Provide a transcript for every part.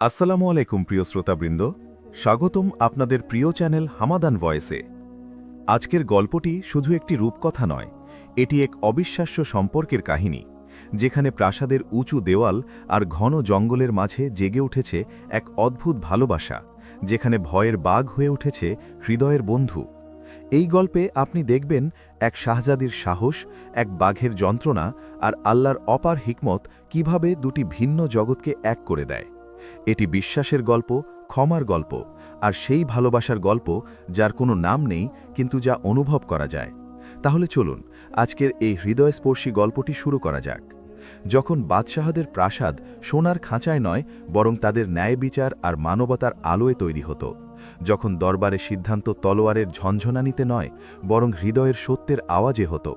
আসসালামু আলাইকুম প্রিয় শ্রোতাবৃন্দ, স্বাগতম আপনাদের প্রিয় চ্যানেল হামাদান ভয়েসে। আজকের গল্পটি শুধু একটি রূপকথা নয়, এটি এক অবিশ্বাস্য সম্পর্কের কাহিনী, যেখানে প্রাসাদের উঁচু দেওয়াল আর ঘন জঙ্গলের মাঝে জেগে উঠেছে এক অদ্ভুত ভালোবাসা, যেখানে ভয়ের বাঘ হয়ে উঠেছে হৃদয়ের বন্ধু। এই গল্পে আপনি দেখবেন এক শাহজাদির সাহস, এক বাঘের যন্ত্রণা আর আল্লাহর অপার হিকমত কিভাবে দুটি ভিন্ন জগৎকে এক করে দেয়। এটি বিশ্বাসের গল্প, ক্ষমার গল্প, আর সেই ভালোবাসার গল্প যার কোনো নাম নেই কিন্তু যা অনুভব করা যায়। তাহলে চলুন আজকের এই হৃদয়স্পর্শী গল্পটি শুরু করা যাক। যখন বাদশাহদের প্রাসাদ সোনার খাঁচায় নয়, বরং তাদের ন্যায় বিচার আর মানবতার আলোয় তৈরি হতো, যখন দরবারে সিদ্ধান্ত তলোয়ারের ঝনঝনানিতে নয়, বরং হৃদয়ের সত্যের আওয়াজে হতো,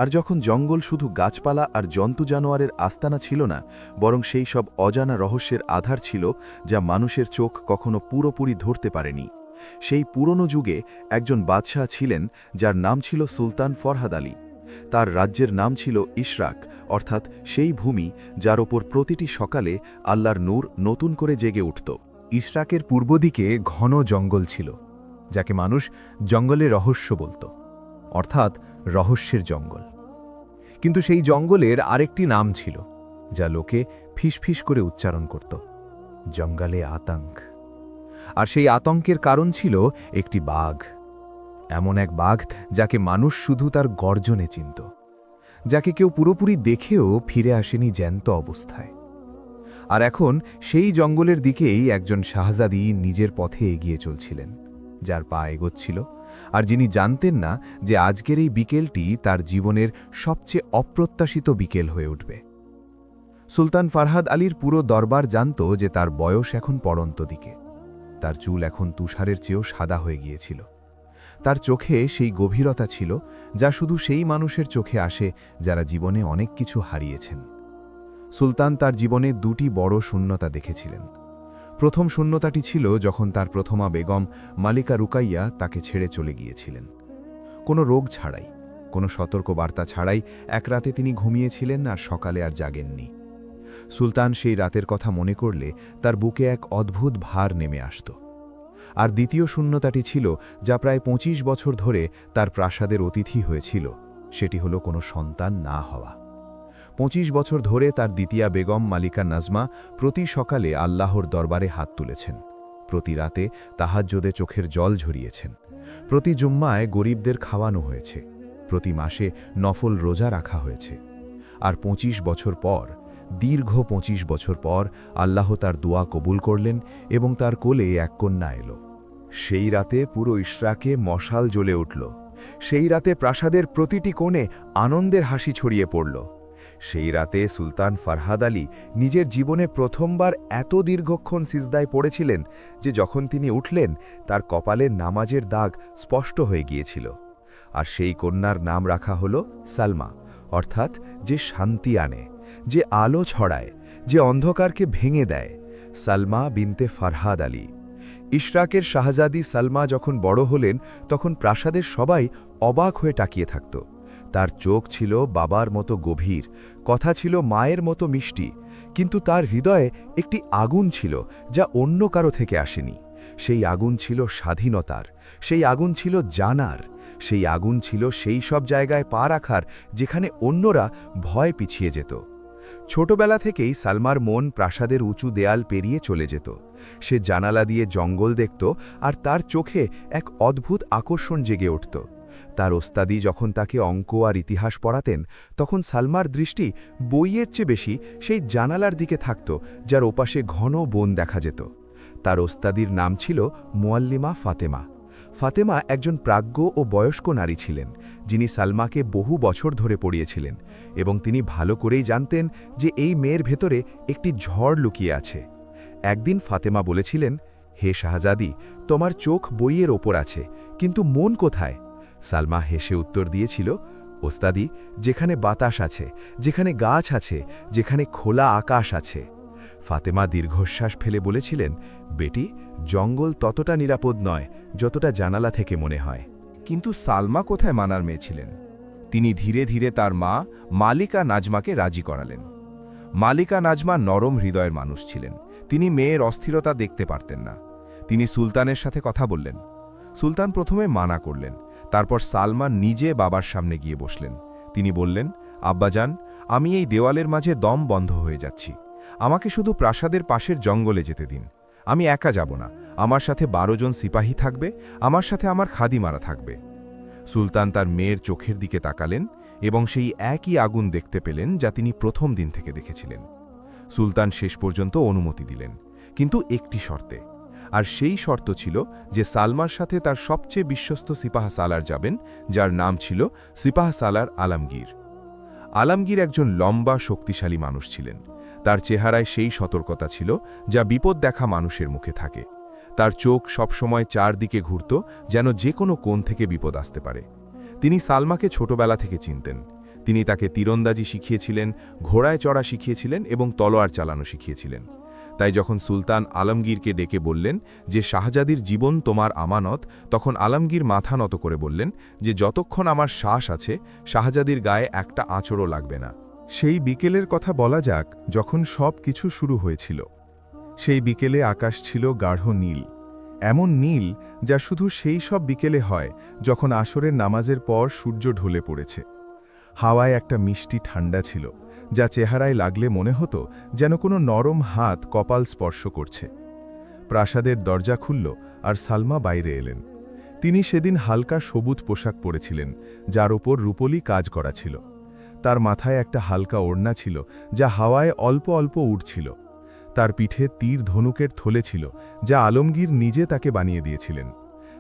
আর যখন জঙ্গল শুধু গাছপালা আর জন্তু জানোয়ারের আস্তানা ছিল না, বরং সেই সব অজানা রহস্যের আধার ছিল যা মানুষের চোখ কখনো পুরোপুরি ধরতে পারেনি। সেই পুরনো যুগে একজন বাদশাহ ছিলেন যার নাম ছিল সুলতান ফরহাদ আলী। তার রাজ্যের নাম ছিল ইশরাক, অর্থাৎ সেই ভূমি যার ওপর প্রতিটি সকালে আল্লাহর নূর নতুন করে জেগে উঠত। ইশরাকের পূর্ব দিকে ঘন জঙ্গল ছিল, যাকে মানুষ জঙ্গলের রহস্য বলত, অর্থাৎ রহস্যের জঙ্গল। কিন্তু সেই জঙ্গলের আরেকটি নাম ছিল, যা লোকে ফিসফিস করে উচ্চারণ করত, জঙ্গলে আতঙ্ক। আর সেই আতঙ্কের কারণ ছিল একটি বাঘ, এমন এক বাঘ যাকে মানুষ শুধু তার গর্জনে চিনত, যাকে কেউ পুরোপুরি দেখেও ফিরে আসেনি জ্যান্ত অবস্থায়। আর এখন সেই জঙ্গলের দিকেই একজন শাহজাদি নিজের পথে এগিয়ে চলছিলেন, যার পা এগোচ্ছিল, আর যিনি জানতেন না যে আজকের এই বিকেলটি তার জীবনের সবচেয়ে অপ্রত্যাশিত বিকেল হয়ে উঠবে। সুলতান ফরহাদ আলীর পুরো দরবার জানত যে তার বয়স এখন পড়ন্ত দিকে। তার চুল এখন তুষারের চেয়েও সাদা হয়ে গিয়েছিল। তার চোখে সেই গভীরতা ছিল যা শুধু সেই মানুষের চোখে আসে যারা জীবনে অনেক কিছু হারিয়েছেন। সুলতান তার জীবনে দুটি বড় শূন্যতা দেখেছিলেন। প্রথম শূন্যতাটি ছিল যখন তার প্রথমা বেগম মালিকা রুকাইয়া তাকে ছেড়ে চলে গিয়েছিলেন। কোনো রোগ ছাড়াই, কোনো সতর্কবার্তা ছাড়াই এক রাতে তিনি ঘুমিয়েছিলেন আর সকালে আর জাগেননি। সুলতান সেই রাতের কথা মনে করলে তার বুকে এক অদ্ভুত ভার নেমে আসত। আর দ্বিতীয় শূন্যতাটি ছিল যা প্রায় ২৫ বছর ধরে তার প্রাসাদের অতিথি হয়েছিল, সেটি হলো কোনো সন্তান না হওয়া। ২৫ বছর ধরে তার দ্বিতীয়া বেগম মালিকা নাজমা প্রতি সকালে আল্লাহর দরবারে হাত তুলেছেন, প্রতি রাতে তাহাজ্জুদে চোখের জল ঝরিয়েছেন, প্রতি জুম্মায় গরিবদের খাওয়ানো হয়েছে, প্রতি মাসে নফল রোজা রাখা হয়েছে। আর ২৫ বছর পর, দীর্ঘ ২৫ বছর পর আল্লাহ তার দোয়া কবুল করলেন এবং তার কোলে এক কন্যা এলো। সেই রাতে পুরো ইশরাকে মশাল জ্বলে উঠল। সেই রাতে প্রাসাদের প্রতিটি কোণে আনন্দের হাসি ছড়িয়ে পড়ল। সেই রাতে সুলতান ফরহাদ আলী নিজের জীবনে প্রথমবার এত দীর্ঘক্ষণ সিজদায় পড়েছিলেন যে যখন তিনি উঠলেন তার কপালে নামাজের দাগ স্পষ্ট হয়ে গিয়েছিল। আর সেই কন্যার নাম রাখা হল সালমা, অর্থাৎ যে শান্তি আনে, যে আলো ছড়ায়, যে অন্ধকারকে ভেঙে দেয়, সালমা বিনতে ফরহাদ আলী। ইশরাকের শাহজাদি সালমা যখন বড় হলেন তখন প্রাসাদের সবাই অবাক হয়ে তাকিয়ে থাকত। তার চোখ ছিল বাবার মতো গভীর, কথা ছিল মায়ের মতো মিষ্টি, কিন্তু তার হৃদয়ে একটি আগুন ছিল যা অন্য কারো থেকে আসেনি। সেই আগুন ছিল স্বাধীনতার, সেই আগুন ছিল জানার, সেই আগুন ছিল সেই সব জায়গায় পা রাখার যেখানে অন্যরা ভয় পিছিয়ে যেত। ছোটবেলা থেকেই সালমার মন প্রাসাদের উঁচু দেয়াল পেরিয়ে চলে যেত। সে জানালা দিয়ে জঙ্গল দেখত আর তার চোখে এক অদ্ভুত আকর্ষণ জেগে উঠত। তার ওস্তাদি যখন তাকে অঙ্ক আর ইতিহাস পড়াতেন তখন সালমার দৃষ্টি বইয়ের চেয়ে বেশি সেই জানালার দিকে থাকত যার ওপাশে ঘন বন দেখা যেত। তার ওস্তাদির নাম ছিল মুয়াল্লিমা ফাতেমা। ফাতেমা একজন প্রাজ্ঞ ও বয়স্ক নারী ছিলেন, যিনি সালমাকে বহু বছর ধরে পড়িয়েছিলেন, এবং তিনি ভালো করেই জানতেন যে এই মেয়ের ভেতরে একটি ঝড় লুকিয়ে আছে। একদিন ফাতেমা বলেছিলেন, হে শাহজাদি, তোমার চোখ বইয়ের ওপর আছে, কিন্তু মন কোথায়? সালমা হেসে উত্তর দিয়েছিল, ওস্তাদি, যেখানে বাতাস আছে, যেখানে গাছ আছে, যেখানে খোলা আকাশ আছে। ফাতেমা দীর্ঘশ্বাস ফেলে বলেছিলেন, বেটি, জঙ্গল ততটা নিরাপদ নয় যতটা জানালা থেকে মনে হয়। কিন্তু সালমা কোথায় মানার মেয়ে ছিলেন? তিনি ধীরে ধীরে তার মা মালিকা নাজমাকে রাজি করালেন। মালিকা নাজমা নরম হৃদয়ের মানুষ ছিলেন। তিনি মেয়ের অস্থিরতা দেখতে পারতেন না। তিনি সুলতানের সাথে কথা বললেন। সুলতান প্রথমে মানা করলেন, তারপর সালমা নিজে বাবার সামনে গিয়ে বসলেন। তিনি বললেন, আব্বাজান, আমি এই দেওয়ালের মাঝে দম বন্ধ হয়ে যাচ্ছি। আমাকে শুধু প্রাসাদের পাশের জঙ্গলে যেতে দিন। আমি একা যাব না, আমার সাথে 12 জন সিপাহী থাকবে, আমার সাথে আমার খাদিমারা থাকবে। সুলতান তার মেয়ের চোখের দিকে তাকালেন এবং সেই একই আগুন দেখতে পেলেন যা তিনি প্রথম দিন থেকে দেখেছিলেন। সুলতান শেষ পর্যন্ত অনুমতি দিলেন, কিন্তু একটি শর্তে। আর সেই শর্ত ছিল যে সালমার সাথে তার সবচেয়ে বিশ্বস্ত সিপাহ সালার যাবেন, যার নাম ছিল সিপাহ সালার আলমগীর। আলমগীর একজন লম্বা শক্তিশালী মানুষ ছিলেন। তার চেহারায় সেই সতর্কতা ছিল যা বিপদ দেখা মানুষের মুখে থাকে। তার চোখ সবসময় চারদিকে ঘুরত, যেন যে কোনো কোণ থেকে বিপদ আসতে পারে। তিনি সালমাকে ছোটবেলা থেকে চিনতেন। তিনি তাকে তীরন্দাজি শিখিয়েছিলেন, ঘোড়ায় চড়া শিখিয়েছিলেন এবং তলোয়ার চালানো শিখিয়েছিলেন। তাই যখন সুলতান আলমগীরকে ডেকে বললেন যে শাহজাদির জীবন তোমার আমানত, তখন আলমগীর মাথা নত করে বললেন যে যতক্ষণ আমার শ্বাস আছে শাহজাদির গায়ে একটা আঁচড়ও লাগবে না। সেই বিকেলের কথা বলা যাক যখন সব কিছু শুরু হয়েছিল। সেই বিকেলে আকাশ ছিল গাঢ় নীল, এমন নীল যা শুধু সেই সব বিকেলে হয় যখন আসরের নামাজের পর সূর্য ঢলে পড়েছে। হাওয়ায় একটা মিষ্টি ঠান্ডা ছিল, যা চেহারায় লাগলে মনে হতো যেন কোনো নরম হাত কপাল স্পর্শ করছে। প্রাসাদের দরজা খুলল আর সালমা বাইরে এলেন। তিনি সেদিন হালকা সবুজ পোশাক পরেছিলেন, যার ওপর রূপলি কাজ করা ছিল। তার মাথায় একটা হালকা ওড়না ছিল যা হাওয়ায় অল্প অল্প উড়ছিল। তার পিঠে তীর ধনুকের থলে ছিল যা আলমগীর নিজে তাকে বানিয়ে দিয়েছিলেন।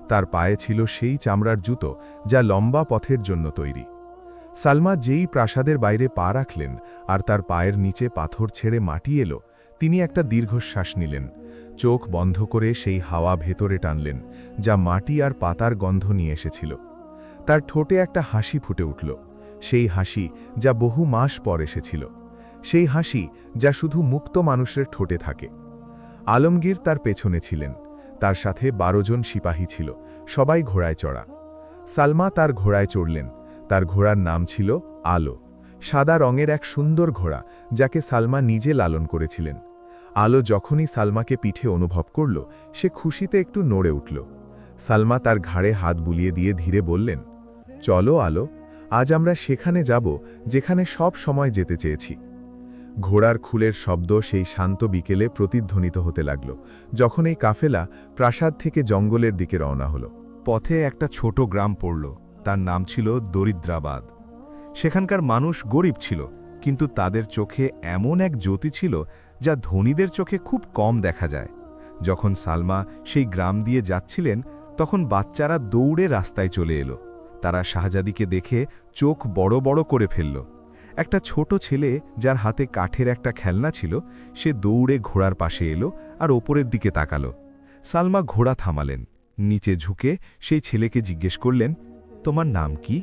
তার পায়ে ছিল সেই চামড়ার জুতো যা লম্বা পথের জন্য তৈরি। সালমা যেই প্রাসাদের বাইরে পা রাখলেন আর তার পায়ের নিচে পাথর ছেড়ে মাটি এলো, তিনি একটা দীর্ঘশ্বাস নিলেন। চোখ বন্ধ করে সেই হাওয়া ভেতরে টানলেন, যা মাটি আর পাতার গন্ধ নিয়ে এসেছিল। তার ঠোঁটে একটা হাসি ফুটে উঠল, সেই হাসি যা বহু মাস পর এসেছিল, সেই হাসি যা শুধু মুক্ত মানুষের ঠোঁটে থাকে। আলমগীর তার পেছনে ছিলেন, তার সাথে 12 জন সিপাহী ছিল, সবাই ঘোড়ায় চড়া। সালমা তার ঘোড়ায় চড়লেন। তার ঘোড়ার নাম ছিল আলো, সাদা রঙের এক সুন্দর ঘোড়া যাকে সালমা নিজে লালন করেছিলেন। আলো যখনই সালমাকে পিঠে অনুভব করল, সে খুশিতে একটু নড়ে উঠল। সালমা তার ঘাড়ে হাত বুলিয়ে দিয়ে ধীরে বললেন, চলো আলো, আজ আমরা সেখানে যাব যেখানে সব সময় যেতে চেয়েছি। ঘোড়ার খুলের শব্দ সেই শান্ত বিকেলে প্রতিধ্বনিত হতে লাগল, যখন এই কাফেলা প্রাসাদ থেকে জঙ্গলের দিকে রওনা হল। পথে একটা ছোট গ্রাম পড়ল, তার নাম ছিল দরিদ্রাবাদ। সেখানকার মানুষ গরিব ছিল, কিন্তু তাদের চোখে এমন এক জ্যোতি ছিল যা ধনীদের চোখে খুব কম দেখা যায়। যখন সালমা সেই গ্রাম দিয়ে যাচ্ছিলেন, তখন বাচ্চারা দৌড়ে রাস্তায় চলে এলো। তারা শাহজাদিকে দেখে চোখ বড় বড় করে ফেলল। একটা ছোট ছেলে যার হাতে কাঠের একটা খেলনা ছিল, সে দৌড়ে ঘোড়ার পাশে এলো আর ওপরের দিকে তাকালো। সালমা ঘোড়া থামালেন, নিচে ঝুঁকে সেই ছেলেকে জিজ্ঞেস করলেন, তোমার নাম কি?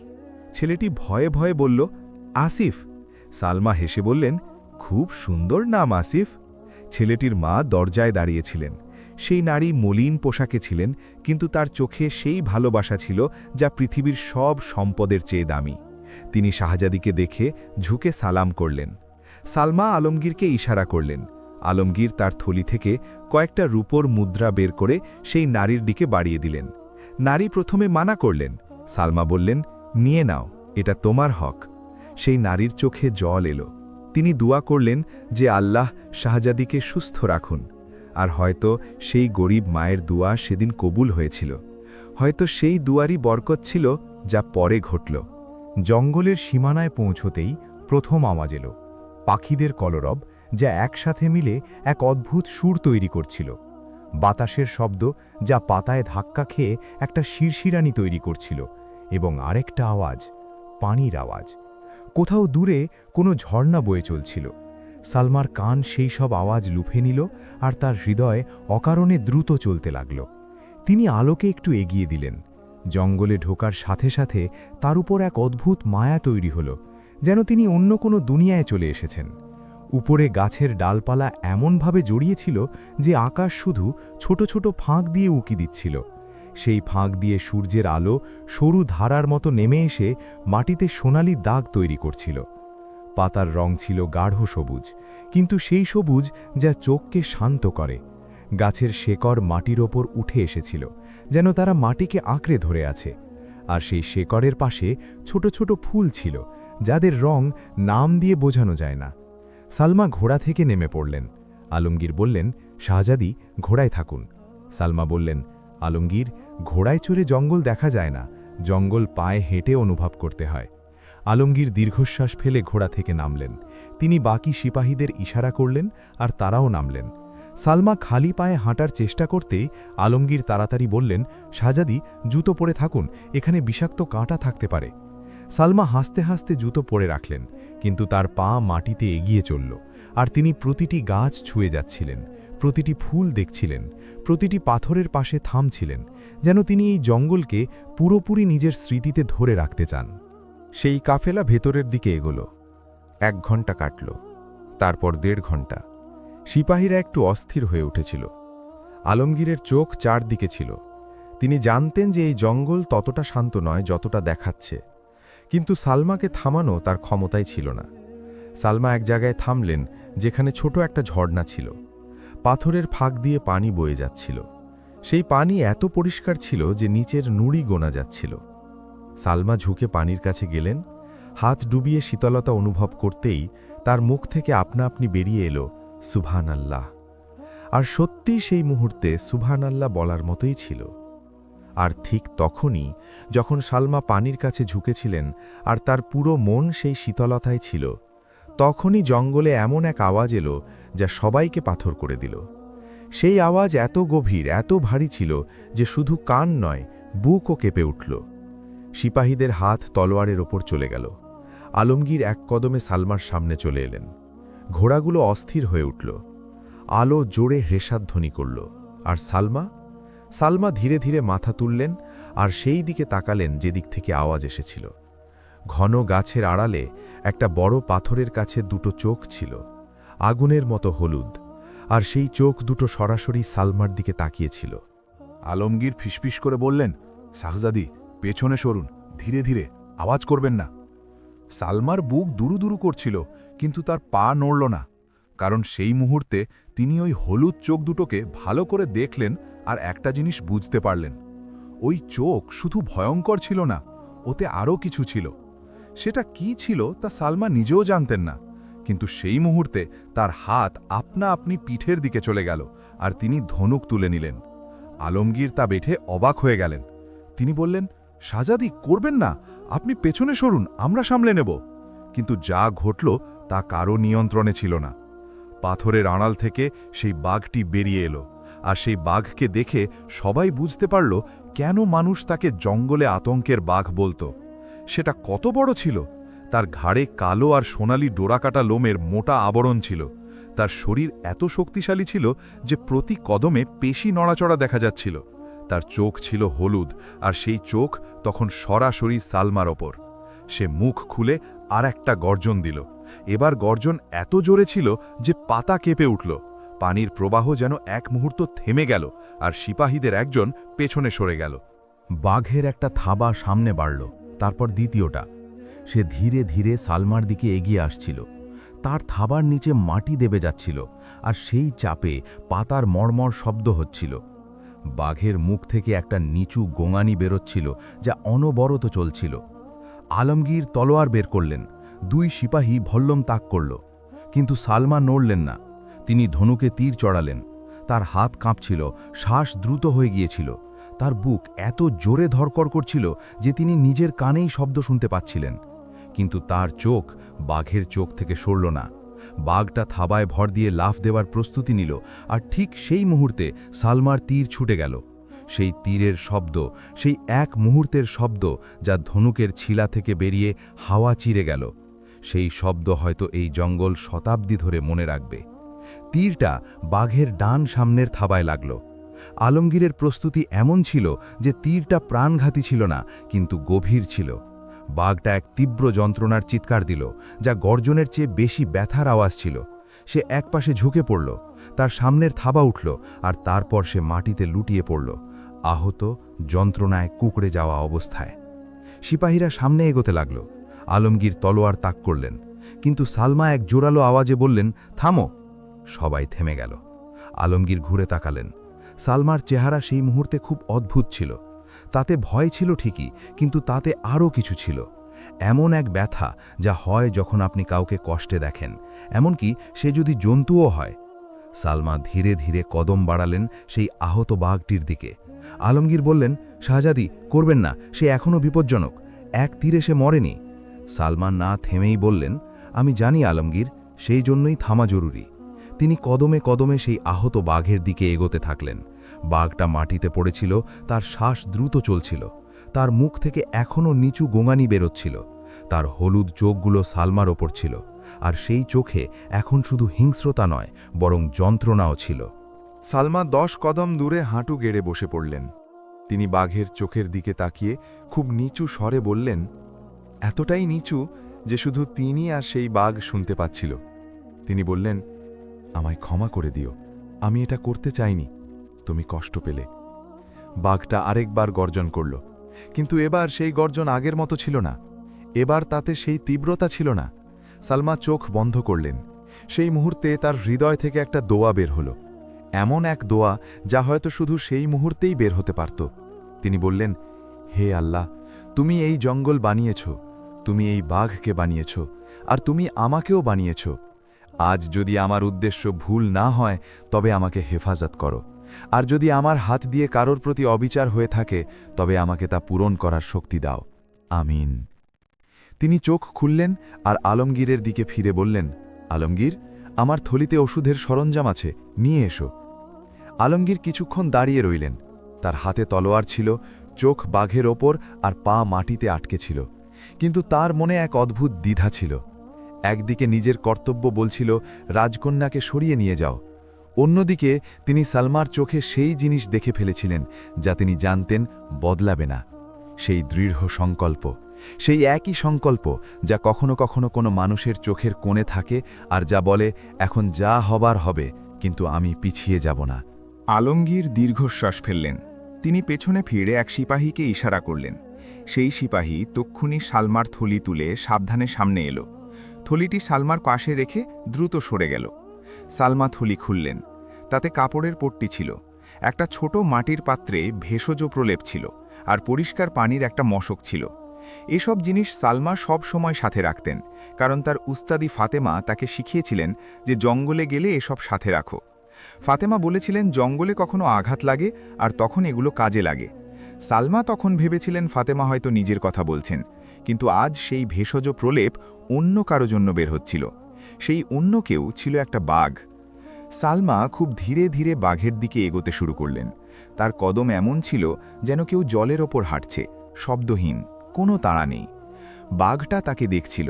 ছেলেটি ভয়ে ভয়ে বলল, আসিফ। সালমা হেসে বললেন, খুব সুন্দর নাম আসিফ। ছেলেটির মা দরজায় দাঁড়িয়েছিলেন। সেই নারী মলিন পোশাকে ছিলেন, কিন্তু তার চোখে সেই ভালোবাসা ছিল যা পৃথিবীর সব সম্পদের চেয়ে দামি। তিনি শাহজাদিকে দেখে ঝুঁকে সালাম করলেন। সালমা আলমগীরকে ইশারা করলেন। আলমগীর তার থলি থেকে কয়েকটা রূপোর মুদ্রা বের করে সেই নারীর দিকে বাড়িয়ে দিলেন। নারী প্রথমে মানা করলেন। সালমা বললেন, নিয়ে নাও, এটা তোমার হক। সেই নারীর চোখে জল এলো। তিনি দোয়া করলেন যে আল্লাহ শাহজাদিকে সুস্থ রাখুন। আর হয়তো সেই গরিব মায়ের দোয়া সেদিন কবুল হয়েছিল। হয়তো সেই দুয়ারই বরকত ছিল যা পরে ঘটল। জঙ্গলের সীমানায় পৌঁছতেই প্রথম আওয়াজ এলো, পাখিদের কলরব, যা একসাথে মিলে এক অদ্ভুত সুর তৈরি করছিল। বাতাসের শব্দ যা পাতায় ধাক্কা খেয়ে একটা শিরশিরানি তৈরি করছিল, এবং আরেকটা আওয়াজ, পানির আওয়াজ। কোথাও দূরে কোনো ঝর্ণা বয়ে চলছিল। সালমার কান সেই সব আওয়াজ লুফে নিল আর তার হৃদয় অকারণে দ্রুত চলতে লাগল। তিনি আলোকে একটু এগিয়ে দিলেন। জঙ্গলে ঢোকার সাথে সাথে তার উপর এক অদ্ভুত মায়া তৈরি হল, যেন তিনি অন্য কোনো দুনিয়ায় চলে এসেছেন। উপরে গাছের ডালপালা এমনভাবে জড়িয়েছিল যে আকাশ শুধু ছোট ছোট ফাঁক দিয়ে উঁকি দিচ্ছিল। সেই ফাঁক দিয়ে সূর্যের আলো সরু ধারার মতো নেমে এসে মাটিতে সোনালি দাগ তৈরি করছিল। পাতার রং ছিল গাঢ় সবুজ, কিন্তু সেই সবুজ যা চোখকে শান্ত করে। গাছের শেকড় মাটির ওপর উঠে এসেছিল, যেন তারা মাটিকে আঁকড়ে ধরে আছে। আর সেই শেকড়ের পাশে ছোট ছোট ফুল ছিল, যাদের রং নাম দিয়ে বোঝানো যায় না। সালমা ঘোড়া থেকে নেমে পড়লেন। আলমগীর বললেন, শাহজাদি, ঘোড়ায় থাকুন। সালমা বললেন, আলমগীর, ঘোড়ায় চড়ে জঙ্গল দেখা যায় না, জঙ্গল পায়ে হেঁটে অনুভব করতে হয়। আলমগীর দীর্ঘশ্বাস ফেলে ঘোড়া থেকে নামলেন। তিনি বাকি সিপাহীদের ইশারা করলেন, আর তারাও নামলেন। সালমা খালি পায়ে হাঁটার চেষ্টা করতেই আলমগীর তাড়াতাড়ি বললেন, শাহজাদি, জুতো পরে থাকুন, এখানে বিষাক্ত কাঁটা থাকতে পারে। সালমা হাসতে হাসতে জুতো পরে রাখলেন, কিন্তু তার পা মাটিতে এগিয়ে চলল, আর তিনি প্রতিটি গাছ ছুঁয়ে যাচ্ছিলেন, প্রতিটি ফুল দেখছিলেন, প্রতিটি পাথরের পাশে থামছিলেন, যেন তিনি এই জঙ্গলকে পুরোপুরি নিজের স্মৃতিতে ধরে রাখতে চান। সেই কাফেলা ভেতরের দিকে এগোল। 1 ঘন্টা কাটল, তারপর 1.5 ঘন্টা। সিপাহীরা একটু অস্থির হয়ে উঠেছিল। আলমগীরের চোখ চারদিকে ছিল। তিনি জানতেন যে এই জঙ্গল ততটা শান্ত নয় যতটা দেখাচ্ছে, কিন্তু সালমাকে থামানো তার ক্ষমতায় ছিল না। সালমা এক জায়গায় থামলেন, যেখানে ছোট একটা ঝর্ণা ছিল। পাথরের ফাঁক দিয়ে পানি বয়ে যাচ্ছিল। সেই পানি এত পরিষ্কার ছিল যে নিচের নুড়ি গোনা যাচ্ছিল। সালমা ঝুঁকে পানির কাছে গেলেন। হাত ডুবিয়ে শীতলতা অনুভব করতেই তার মুখ থেকে আপনা আপনি বেরিয়ে এলো, সুবহানাল্লাহ। আর সত্যিই সেই মুহূর্তে সুবহানাল্লাহ বলার মতোই ছিল। আর ঠিক তখনই, যখন সালমা পানির কাছে ঝুঁকেছিলেন আর তার পুরো মন সেই শীতলতায় ছিল, তখনই জঙ্গলে এমন এক আওয়াজ এলো যা সবাইকে পাথর করে দিল। সেই আওয়াজ এত গভীর, এত ভারী ছিল যে শুধু কান নয়, বুকও কেঁপে উঠল। সিপাহীদের হাত তলোয়ারের ওপর চলে গেল। আলমগীর এক কদমে সালমার সামনে চলে এলেন। ঘোড়াগুলো অস্থির হয়ে উঠল। আলো জোরে হ্রেষাধ্বনি করল। আর সালমা ধীরে ধীরে মাথা তুললেন আর সেই দিকে তাকালেন যেদিক থেকে আওয়াজ এসেছিল। ঘন গাছের আড়ালে একটা বড় পাথরের কাছে দুটো চোখ ছিল, আগুনের মতো হলুদ, আর সেই চোখ দুটো সরাসরি সালমার দিকে তাকিয়েছিল। আলমগীর ফিসফিস করে বললেন, শাহজাদি, পেছনে সরুন, ধীরে ধীরে, আওয়াজ করবেন না। সালমার বুক দুরু দুরু করছিল, কিন্তু তার পা নড়ল না, কারণ সেই মুহূর্তে তিনি ওই হলুদ চোখ দুটোকে ভালো করে দেখলেন আর একটা জিনিস বুঝতে পারলেন। ওই চোখ শুধু ভয়ঙ্কর ছিল না, ওতে আরও কিছু ছিল। সেটা কি ছিল তা সালমা নিজেও জানতেন না, কিন্তু সেই মুহূর্তে তার হাত আপনা আপনি পিঠের দিকে চলে গেল আর তিনি ধনুক তুলে নিলেন। আলমগীর তা বেঠে অবাক হয়ে গেলেন। তিনি বললেন, শাহজাদি, করবেন না, আপনি পেছনে সরুন, আমরা সামলে নেব। কিন্তু যা ঘটল তা কারও নিয়ন্ত্রণে ছিল না। পাথরের আড়াল থেকে সেই বাঘটি বেরিয়ে এলো, আর সেই বাঘকে দেখে সবাই বুঝতে পারল কেন মানুষ তাকে জঙ্গলে আতঙ্কের বাঘ বলতো। সেটা কত বড় ছিল! তার ঘাড়ে কালো আর সোনালি ডোরাকাটা লোমের মোটা আবরণ ছিল। তার শরীর এত শক্তিশালী ছিল যে প্রতি কদমে পেশি নড়াচড়া দেখা যাচ্ছিল। তার চোখ ছিল হলুদ, আর সেই চোখ তখন সরাসরি সালমার ওপর। সে মুখ খুলে আর একটা গর্জন দিল। এবার গর্জন এত জোরে ছিল যে পাতা কেঁপে উঠল। পানির প্রবাহ যেন এক মুহূর্ত থেমে গেল, আর সিপাহীদের একজন পেছনে সরে গেল। বাঘের একটা থাবা সামনে বাড়ল, তারপর দ্বিতীয়টা। সে ধীরে ধীরে সালমার দিকে এগিয়ে আসছিল। তার থাবার নিচে মাটি দেবে যাচ্ছিল, আর সেই চাপে পাতার মড়মড় শব্দ হচ্ছিল। বাঘের মুখ থেকে একটা নিচু গোঙানি বেরোচ্ছিল, যা অনবরত চলছিল। আলমগীর তলোয়ার বের করলেন। 2 সিপাহী ভল্লম তাক করল, কিন্তু সালমা নড়লেন না। তিনি ধনুকে তীর চড়ালেন। তার হাত কাঁপছিল, শ্বাস দ্রুত হয়ে গিয়েছিল। তার বুক এত জোরে ধড়কড় করছিল যে তিনি নিজের কানেই শব্দ শুনতে পাচ্ছিলেন। কিন্তু তার চোখ বাঘের চোখ থেকে সরল না। বাঘটা থাবায় ভর দিয়ে লাফ দেওয়ার প্রস্তুতি নিল, আর ঠিক সেই মুহূর্তে সালমার তীর ছুটে গেল। সেই তীরের শব্দ, সেই এক মুহূর্তের শব্দ যা ধনুকের ছিলা থেকে বেরিয়ে হাওয়া চিরে গেল। সেই শব্দ হয়তো এই জঙ্গল শতাব্দী ধরে মনে রাখবে। তীরটা বাঘের ডান সামনের থাবায় লাগল। আলমগীরের প্রস্তুতি এমন ছিল যে তীরটা প্রাণঘাতী ছিল না, কিন্তু গভীর ছিল। বাঘটা এক তীব্র যন্ত্রণার চিৎকার দিল, যা গর্জনের চেয়ে বেশি ব্যথার আওয়াজ ছিল। সে একপাশে ঝুঁকে পড়ল, তার সামনের থাবা উঠল, আর তারপর সে মাটিতে লুটিয়ে পড়ল, আহত, যন্ত্রণায় কুঁকড়ে যাওয়া অবস্থায়। সিপাহীরা সামনে এগোতে লাগল। আলমগীর তলোয়ার তাক করলেন, কিন্তু সালমা এক জোরালো আওয়াজে বললেন, থামো। সবাই থেমে গেল। আলমগীর ঘুরে তাকালেন। সালমার চেহারা সেই মুহূর্তে খুব অদ্ভুত ছিল। তাতে ভয় ছিল ঠিকই, কিন্তু তাতে আরও কিছু ছিল। এমন এক ব্যথা যা হয় যখন আপনি কাউকে কষ্টে দেখেন, এমনকি সে যদি জন্তুও হয়। সালমা ধীরে ধীরে কদম বাড়ালেন সেই আহত বাঘটির দিকে। আলমগীর বললেন, শাহজাদি, করবেন না, সে এখনও বিপজ্জনক। এক তীরে সে মরেনি। সালমান না থেমেই বললেন, আমি জানি আলমগীর, সেই জন্যই থামা জরুরি। তিনি কদমে কদমে সেই আহত বাঘের দিকে এগোতে থাকলেন। বাঘটা মাটিতে পড়েছিল, তার শ্বাস দ্রুত চলছিল। তার মুখ থেকে এখনও নিচু গোঙানি বেরোচ্ছিল। তার হলুদ চোখগুলো সালমার ওপর ছিল, আর সেই চোখে এখন শুধু হিংস্রতা নয়, বরং যন্ত্রণাও ছিল। সালমা 10 কদম দূরে হাঁটু গেড়ে বসে পড়লেন। তিনি বাঘের চোখের দিকে তাকিয়ে খুব নিচু স্বরে বললেন, এতটাই নিচু যে শুধু তিনি আর সেই বাঘ শুনতে পাচ্ছিল। তিনি বললেন, আমায় ক্ষমা করে দিও, আমি এটা করতে চাইনি, তুমি কষ্ট পেলে। বাঘটা আরেকবার গর্জন করল, কিন্তু এবার সেই গর্জন আগের মতো ছিল না। এবার তাতে সেই তীব্রতা ছিল না। সালমা চোখ বন্ধ করলেন। সেই মুহূর্তে তার হৃদয় থেকে একটা দোয়া বের হলো, এমন এক দোয়া যা হয়তো শুধু সেই মুহূর্তেই বের হতে পারত। তিনি বললেন, হে আল্লাহ, তুমি এই জঙ্গল বানিয়েছ, তুমি এই বাঘকে বানিয়েছ, আর তুমি আমাকেও বানিয়েছ। আজ যদি আমার উদ্দেশ্য ভুল না হয়, তবে আমাকে হেফাজত করো, আর যদি আমার হাত দিয়ে কারোর প্রতি অবিচার হয়ে থাকে, তবে আমাকে তা পূরণ করার শক্তি দাও। আমিন। তিনি চোখ খুললেন আর আলমগীরের দিকে ফিরে বললেন, আলমগীর, আমার থলিতে ওষুধের সরঞ্জাম আছে, নিয়ে এসো। আলমগীর কিছুক্ষণ দাঁড়িয়ে রইলেন। তার হাতে তলোয়ার ছিল, চোখ বাঘের ওপর আর পা মাটিতে আটকে ছিল। কিন্তু তার মনে এক অদ্ভুত দ্বিধা ছিল। একদিকে নিজের কর্তব্য বলছিল, রাজকন্যাকে সরিয়ে নিয়ে যাও। অন্যদিকে তিনি সালমার চোখে সেই জিনিস দেখে ফেলেছিলেন যা তিনি জানতেন বদলাবে না। সেই দৃঢ় সংকল্প, সেই একই সংকল্প যা কখনো কখনো কোনো মানুষের চোখের কোণে থাকে আর যা বলে, এখন যা হবার হবে, কিন্তু আমি পিছিয়ে যাব না। আলমগীর দীর্ঘশ্বাস ফেললেন। তিনি পেছনে ফিরে এক সিপাহীকে ইশারা করলেন। সেই সিপাহী তক্ষুনি সালমার থলি তুলে সাবধানে সামনে এলো। থলিটি সালমার পাশে রেখে দ্রুত সরে গেল। সালমা থলি খুললেন। তাতে কাপড়ের পট্টি ছিল, একটা ছোট মাটির পাত্রে ভেষজ প্রলেপ ছিল, আর পরিষ্কার পানির একটা মশক ছিল। এসব জিনিস সালমা সব সময় সাথে রাখতেন, কারণ তার উস্তাদি ফাতেমা তাকে শিখিয়েছিলেন যে জঙ্গলে গেলে এসব সাথে রাখো। ফাতেমা বলেছিলেন জঙ্গলে কখনো আঘাত লাগে আর তখন এগুলো কাজে লাগে। সালমা তখন ভেবেছিলেন ফাতেমা হয়তো নিজের কথা বলছেন, কিন্তু আজ সেই ভেষজ প্রলেপ অন্য কারো জন্য বের হচ্ছিল। সেই অন্য কেউ ছিল একটা বাঘ। সালমা খুব ধীরে ধীরে বাঘের দিকে এগোতে শুরু করলেন। তার কদম এমন ছিল যেন কেউ জলের ওপর হাঁটছে, শব্দহীন, কোনো তাড়া নেই। বাঘটা তাকে দেখছিল।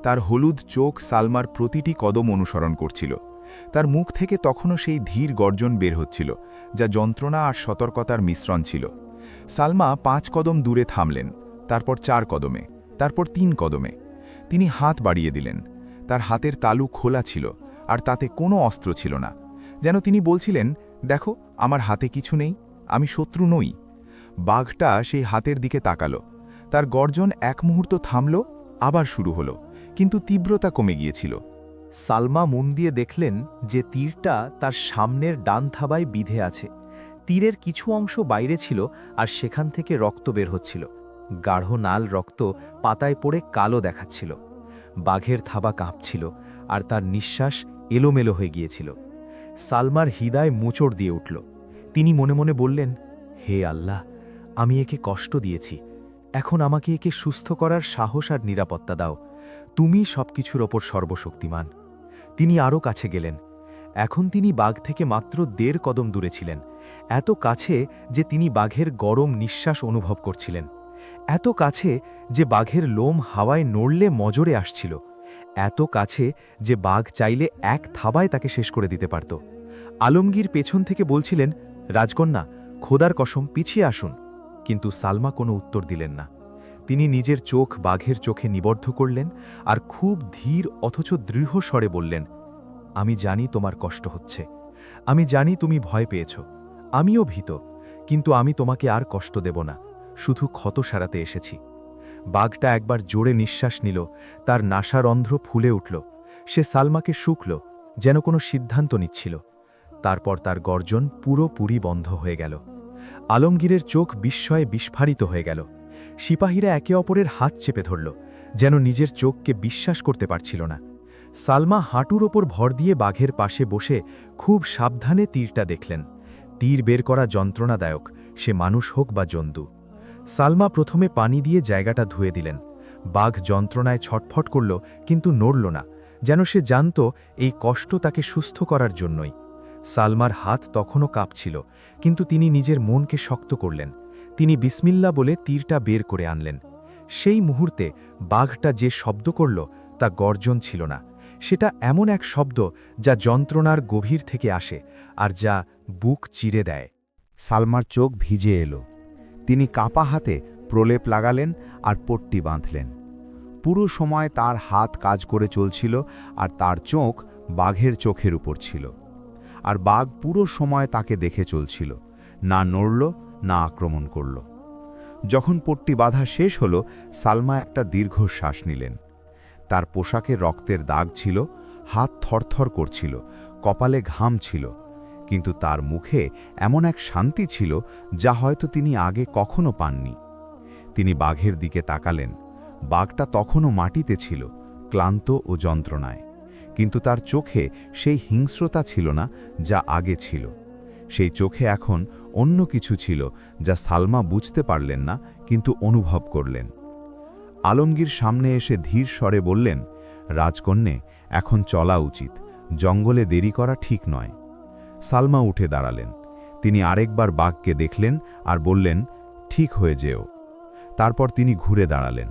তার হলুদ চোখ সালমার প্রতিটি কদম অনুসরণ করছিল। তার মুখ থেকে তখনও সেই ধীর গর্জন বের হচ্ছিল, যা যন্ত্রণা আর সতর্কতার মিশ্রণ ছিল। সালমা 5 কদম দূরে থামলেন, তারপর 4 কদমে, তারপর 3 কদমে। তিনি হাত বাড়িয়ে দিলেন। তার হাতের তালু খোলা ছিল, আর তাতে কোনো অস্ত্র ছিল না। যেন তিনি বলছিলেন, দেখো, আমার হাতে কিছু নেই, আমি শত্রু নই। বাঘটা সেই হাতের দিকে তাকালো। তার গর্জন এক মুহূর্ত থামল, আবার শুরু হলো, কিন্তু তীব্রতা কমে গিয়েছিল। সালমা মন দিয়ে দেখলেন যে তীরটা তার সামনের ডান থাবায় বিঁধে আছে। তীরের কিছু অংশ বাইরে ছিল, আর সেখান থেকে রক্ত বের হচ্ছিল। গাঢ় নাল রক্ত পাতায় পড়ে কালো দেখাচ্ছিল। বাঘের থাবা কাঁপছিল, আর তার নিঃশ্বাস এলোমেলো হয়ে গিয়েছিল। সালমার হৃদয় মোচড় দিয়ে উঠল। তিনি মনে মনে বললেন, হে আল্লাহ, আমি একে কষ্ট দিয়েছি, এখন আমাকে একে সুস্থ করার সাহস আর নিরাপত্তা দাও। তুমি সবকিছুর ওপর সর্বশক্তিমান। তিনি আরও কাছে গেলেন। এখন তিনি বাঘ থেকে মাত্র 1.5 কদম দূরে ছিলেন, এত কাছে যে তিনি বাঘের গরম নিঃশ্বাস অনুভব করছিলেন, এত কাছে যে বাঘের লোম হাওয়ায় নড়লে মজরে আসছিল, এত কাছে যে বাঘ চাইলে এক থাবায় তাকে শেষ করে দিতে পারত। আলমগীর পেছন থেকে বলছিলেন, রাজকন্যা, খোদার কসম, পিছিয়ে আসুন। কিন্তু সালমা কোনো উত্তর দিলেন না। তিনি নিজের চোখ বাঘের চোখে নিবদ্ধ করলেন আর খুব ধীর অথচ দৃঢ় স্বরে বললেন, আমি জানি তোমার কষ্ট হচ্ছে, আমি জানি তুমি ভয় পেয়েছ, আমিও ভীত, কিন্তু আমি তোমাকে আর কষ্ট দেব না, শুধু ক্ষত সারাতে এসেছি। বাঘটা একবার জোরে নিঃশ্বাস নিল, তার নাসারন্ধ্র ফুলে উঠল। সে সালমাকে শুকল, যেন কোনো সিদ্ধান্ত নিচ্ছিল। তারপর তার গর্জন পুরোপুরি বন্ধ হয়ে গেল। আলমগীরের চোখ বিস্ময়ে বিস্ফারিত হয়ে গেল। সিপাহীরা একে অপরের হাত চেপে ধরল, যেন নিজের চোখকে বিশ্বাস করতে পারছিল না। সালমা হাঁটুর ওপর ভর দিয়ে বাঘের পাশে বসে খুব সাবধানে তীরটা দেখলেন। তীর বের করা যন্ত্রণাদায়ক, সে মানুষ হোক বা জন্তু। সালমা প্রথমে পানি দিয়ে জায়গাটা ধুয়ে দিলেন। বাঘ যন্ত্রণায় ছটফট করল, কিন্তু নড়ল না, যেন সে জানত এই কষ্ট তাকে সুস্থ করার জন্যই। সালমার হাত তখনও কাঁপছিল, কিন্তু তিনি নিজের মনকে শক্ত করলেন। তিনি বিসমিল্লা বলে তীরটা বের করে আনলেন। সেই মুহূর্তে বাঘটা যে শব্দ করল তা গর্জন ছিল না, সেটা এমন এক শব্দ যা যন্ত্রণার গভীর থেকে আসে আর যা বুক চিরে দেয়। সালমার চোখ ভিজে এলো। তিনি কাপা হাতে প্রলেপ লাগালেন আর পট্টি বাঁধলেন। পুরো সময় তার হাত কাজ করে চলছিল, আর তার চোখ বাঘের চোখের উপর ছিল। আর বাঘ পুরো সময় তাকে দেখে চলছিল, না নড়ল না আক্রমণ করল। যখন পট্টি বাঁধা শেষ হলো, সালমা একটা দীর্ঘশ্বাস নিলেন। তার পোশাকে রক্তের দাগ ছিল, হাত থরথর করছিল, কপালে ঘাম ছিল, কিন্তু তার মুখে এমন এক শান্তি ছিল যা হয়তো তিনি আগে কখনো পাননি। তিনি বাঘের দিকে তাকালেন। বাঘটা তখনও মাটিতে ছিল, ক্লান্ত ও যন্ত্রণায়, কিন্তু তার চোখে সেই হিংস্রতা ছিল না যা আগে ছিল। সেই চোখে এখন অন্য কিছু ছিল যা সালমা বুঝতে পারলেন না, কিন্তু অনুভব করলেন। আলমগীর সামনে এসে ধীর স্বরে বললেন, রাজকন্যে, এখন চলা উচিত, জঙ্গলে দেরি করা ঠিক নয়। সালমা উঠে দাঁড়ালেন। তিনি আরেকবার বাঘকে দেখলেন আর বললেন, ঠিক হয়ে যেও। তারপর তিনি ঘুরে দাঁড়ালেন।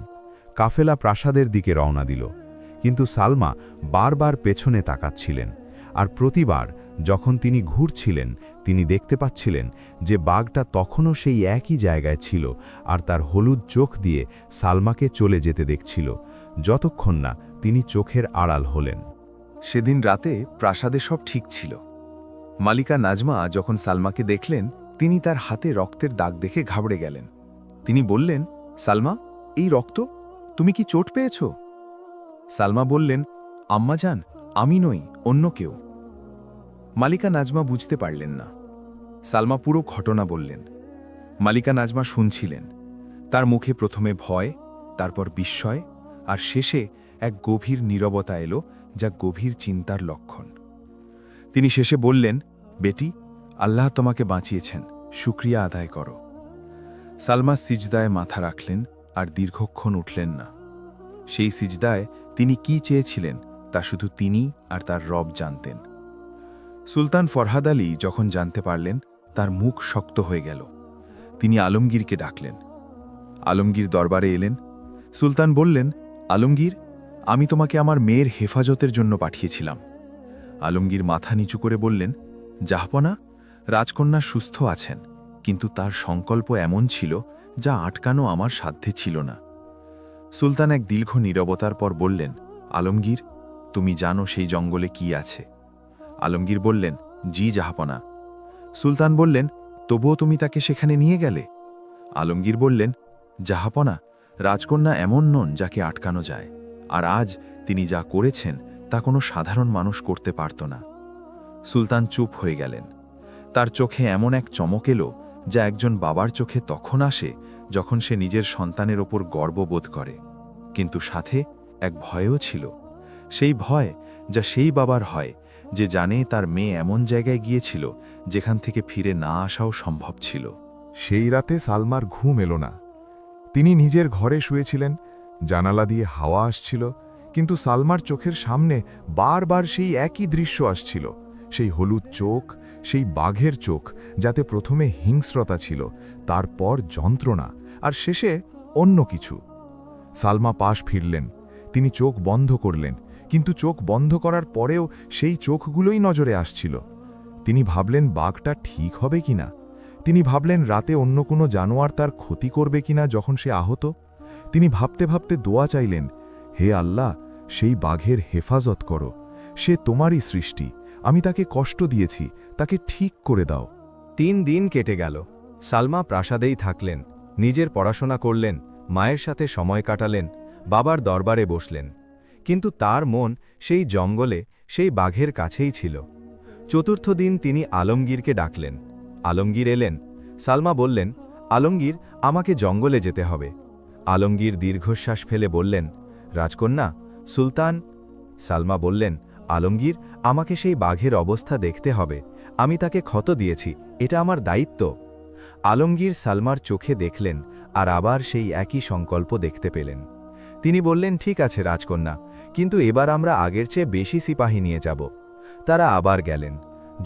কাফেলা প্রাসাদের দিকে রওনা দিল, কিন্তু সালমা বারবার পেছনে তাকাচ্ছিলেন। আর প্রতিবার যখন তিনি ঘুরছিলেন, তিনি দেখতে পাচ্ছিলেন যে বাঘটা তখনও সেই একই জায়গায় ছিল, আর তার হলুদ চোখ দিয়ে সালমাকে চলে যেতে দেখছিল, যতক্ষণ না তিনি চোখের আড়াল হলেন। সেদিন রাতে প্রাসাদে সব ঠিক ছিল। মালিকা নাজমা যখন সালমাকে দেখলেন, তিনি তার হাতে রক্তের দাগ দেখে ঘাবড়ে গেলেন। তিনি বললেন, সালমা, এই রক্ত, তুমি কি চোট পেয়েছ? সালমা বললেন, আম্মাজান, আমি নই, অন্য কেউ। মালিকা নাজমা বুঝতে পারলেন না। সালমা পুরো ঘটনা বললেন। মালিকা নাজমা শুনছিলেন। তার মুখে প্রথমে ভয়, তারপর বিস্ময়, আর শেষে এক গভীর নীরবতা এলো, যা গভীর চিন্তার লক্ষণ। তিনি শেষে বললেন, বেটি, আল্লাহ তোমাকে বাঁচিয়েছেন, শুকরিয়া আদায় করো। সালমা সিজদায় মাথা রাখলেন আর দীর্ঘক্ষণ উঠলেন না। সেই সিজদায় তিনি কি চেয়েছিলেন তা শুধু তিনি আর তার রব জানতেন। সুলতান ফরহাদ আলী যখন জানতে পারলেন, তার মুখ শক্ত হয়ে গেল। তিনি আলমগীরকে ডাকলেন। আলমগীর দরবারে এলেন। সুলতান বললেন, আলমগীর, আমি তোমাকে আমার মেয়ের হেফাজতের জন্য পাঠিয়েছিলাম। আলমগীর মাথা নিচু করে বললেন, জাহাপনা, রাজকন্যা সুস্থ আছেন, কিন্তু তার সংকল্প এমন ছিল যা আটকানো আমার সাধ্যে ছিল না। সুলতান এক দীর্ঘ নীরবতার পর বললেন, আলমগীর, তুমি জানো সেই জঙ্গলে কি আছে? আলমগীর বললেন, জি জাহাপনা। সুলতান বললেন, তবুও তুমি তাকে সেখানে নিয়ে গেলে? আলমগীর বললেন, জাহাপনা, রাজকন্যা এমন নন যাকে আটকানো যায়, আর আজ তিনি যা করেছেন তা কোনো সাধারণ মানুষ করতে পারত না। সুলতান চুপ হয়ে গেলেন। তার চোখে এমন এক চমক এলো যা একজন বাবার চোখে তখন আসে যখন সে নিজের সন্তানের ওপর গর্ববোধ করে, কিন্তু সাথে এক ভয়ও ছিল। সেই ভয় যা সেই বাবার হয় যে জানে তার মেয়ে এমন জায়গায় গিয়েছিল যেখান থেকে ফিরে না আসাও সম্ভব ছিল। সেই রাতে সালমার ঘুম এলো না। তিনি নিজের ঘরে শুয়েছিলেন, জানালা দিয়ে হাওয়া আসছিল, কিন্তু সালমার চোখের সামনে বারবার সেই একই দৃশ্য আসছিল, সেই হলুদ চোখ, সেই বাঘের চোখ, যাতে প্রথমে হিংস্রতা ছিল, তারপর যন্ত্রণা, আর শেষে অন্য কিছু। সালমা পাশ ফিরলেন। তিনি চোখ বন্ধ করলেন, কিন্তু চোখ বন্ধ করার পরেও সেই চোখগুলোই নজরে আসছিল। তিনি ভাবলেন বাঘটা ঠিক হবে কিনা। তিনি ভাবলেন রাতে অন্য কোনো জানোয়ার তার ক্ষতি করবে কিনা যখন সে আহত। তিনি ভাবতে ভাবতে দোয়া চাইলেন, হে আল্লাহ, সেই বাঘের হেফাজত করো, সে তোমারই সৃষ্টি, আমি তাকে কষ্ট দিয়েছি, তাকে ঠিক করে দাও। 3 দিন কেটে গেল। সালমা প্রাসাদেই থাকলেন, নিজের পড়াশোনা করলেন, মায়ের সাথে সময় কাটালেন, বাবার দরবারে বসলেন। কিন্তু তার মন সেই জঙ্গলে, সেই বাঘের কাছেই ছিল। চতুর্থ দিন তিনি আলমগীরকে ডাকলেন। আলমগীর এলেন। সালমা বললেন, আলমগীর, আমাকে জঙ্গলে যেতে হবে। আলমগীর দীর্ঘশ্বাস ফেলে বললেন, রাজকন্যা, সুলতান। সালমা বললেন, আলমগীর, আমাকে সেই বাঘের অবস্থা দেখতে হবে। আমি তাকে ক্ষত দিয়েছি, এটা আমার দায়িত্ব। আলমগীর সালমার চোখে দেখলেন আর আবার সেই একই সংকল্প দেখতে পেলেন। তিনি বললেন, ঠিক আছে রাজকন্যা, কিন্তু এবার আমরা আগের চেয়ে বেশি সিপাহী নিয়ে যাব। তারা আবার গেলেন।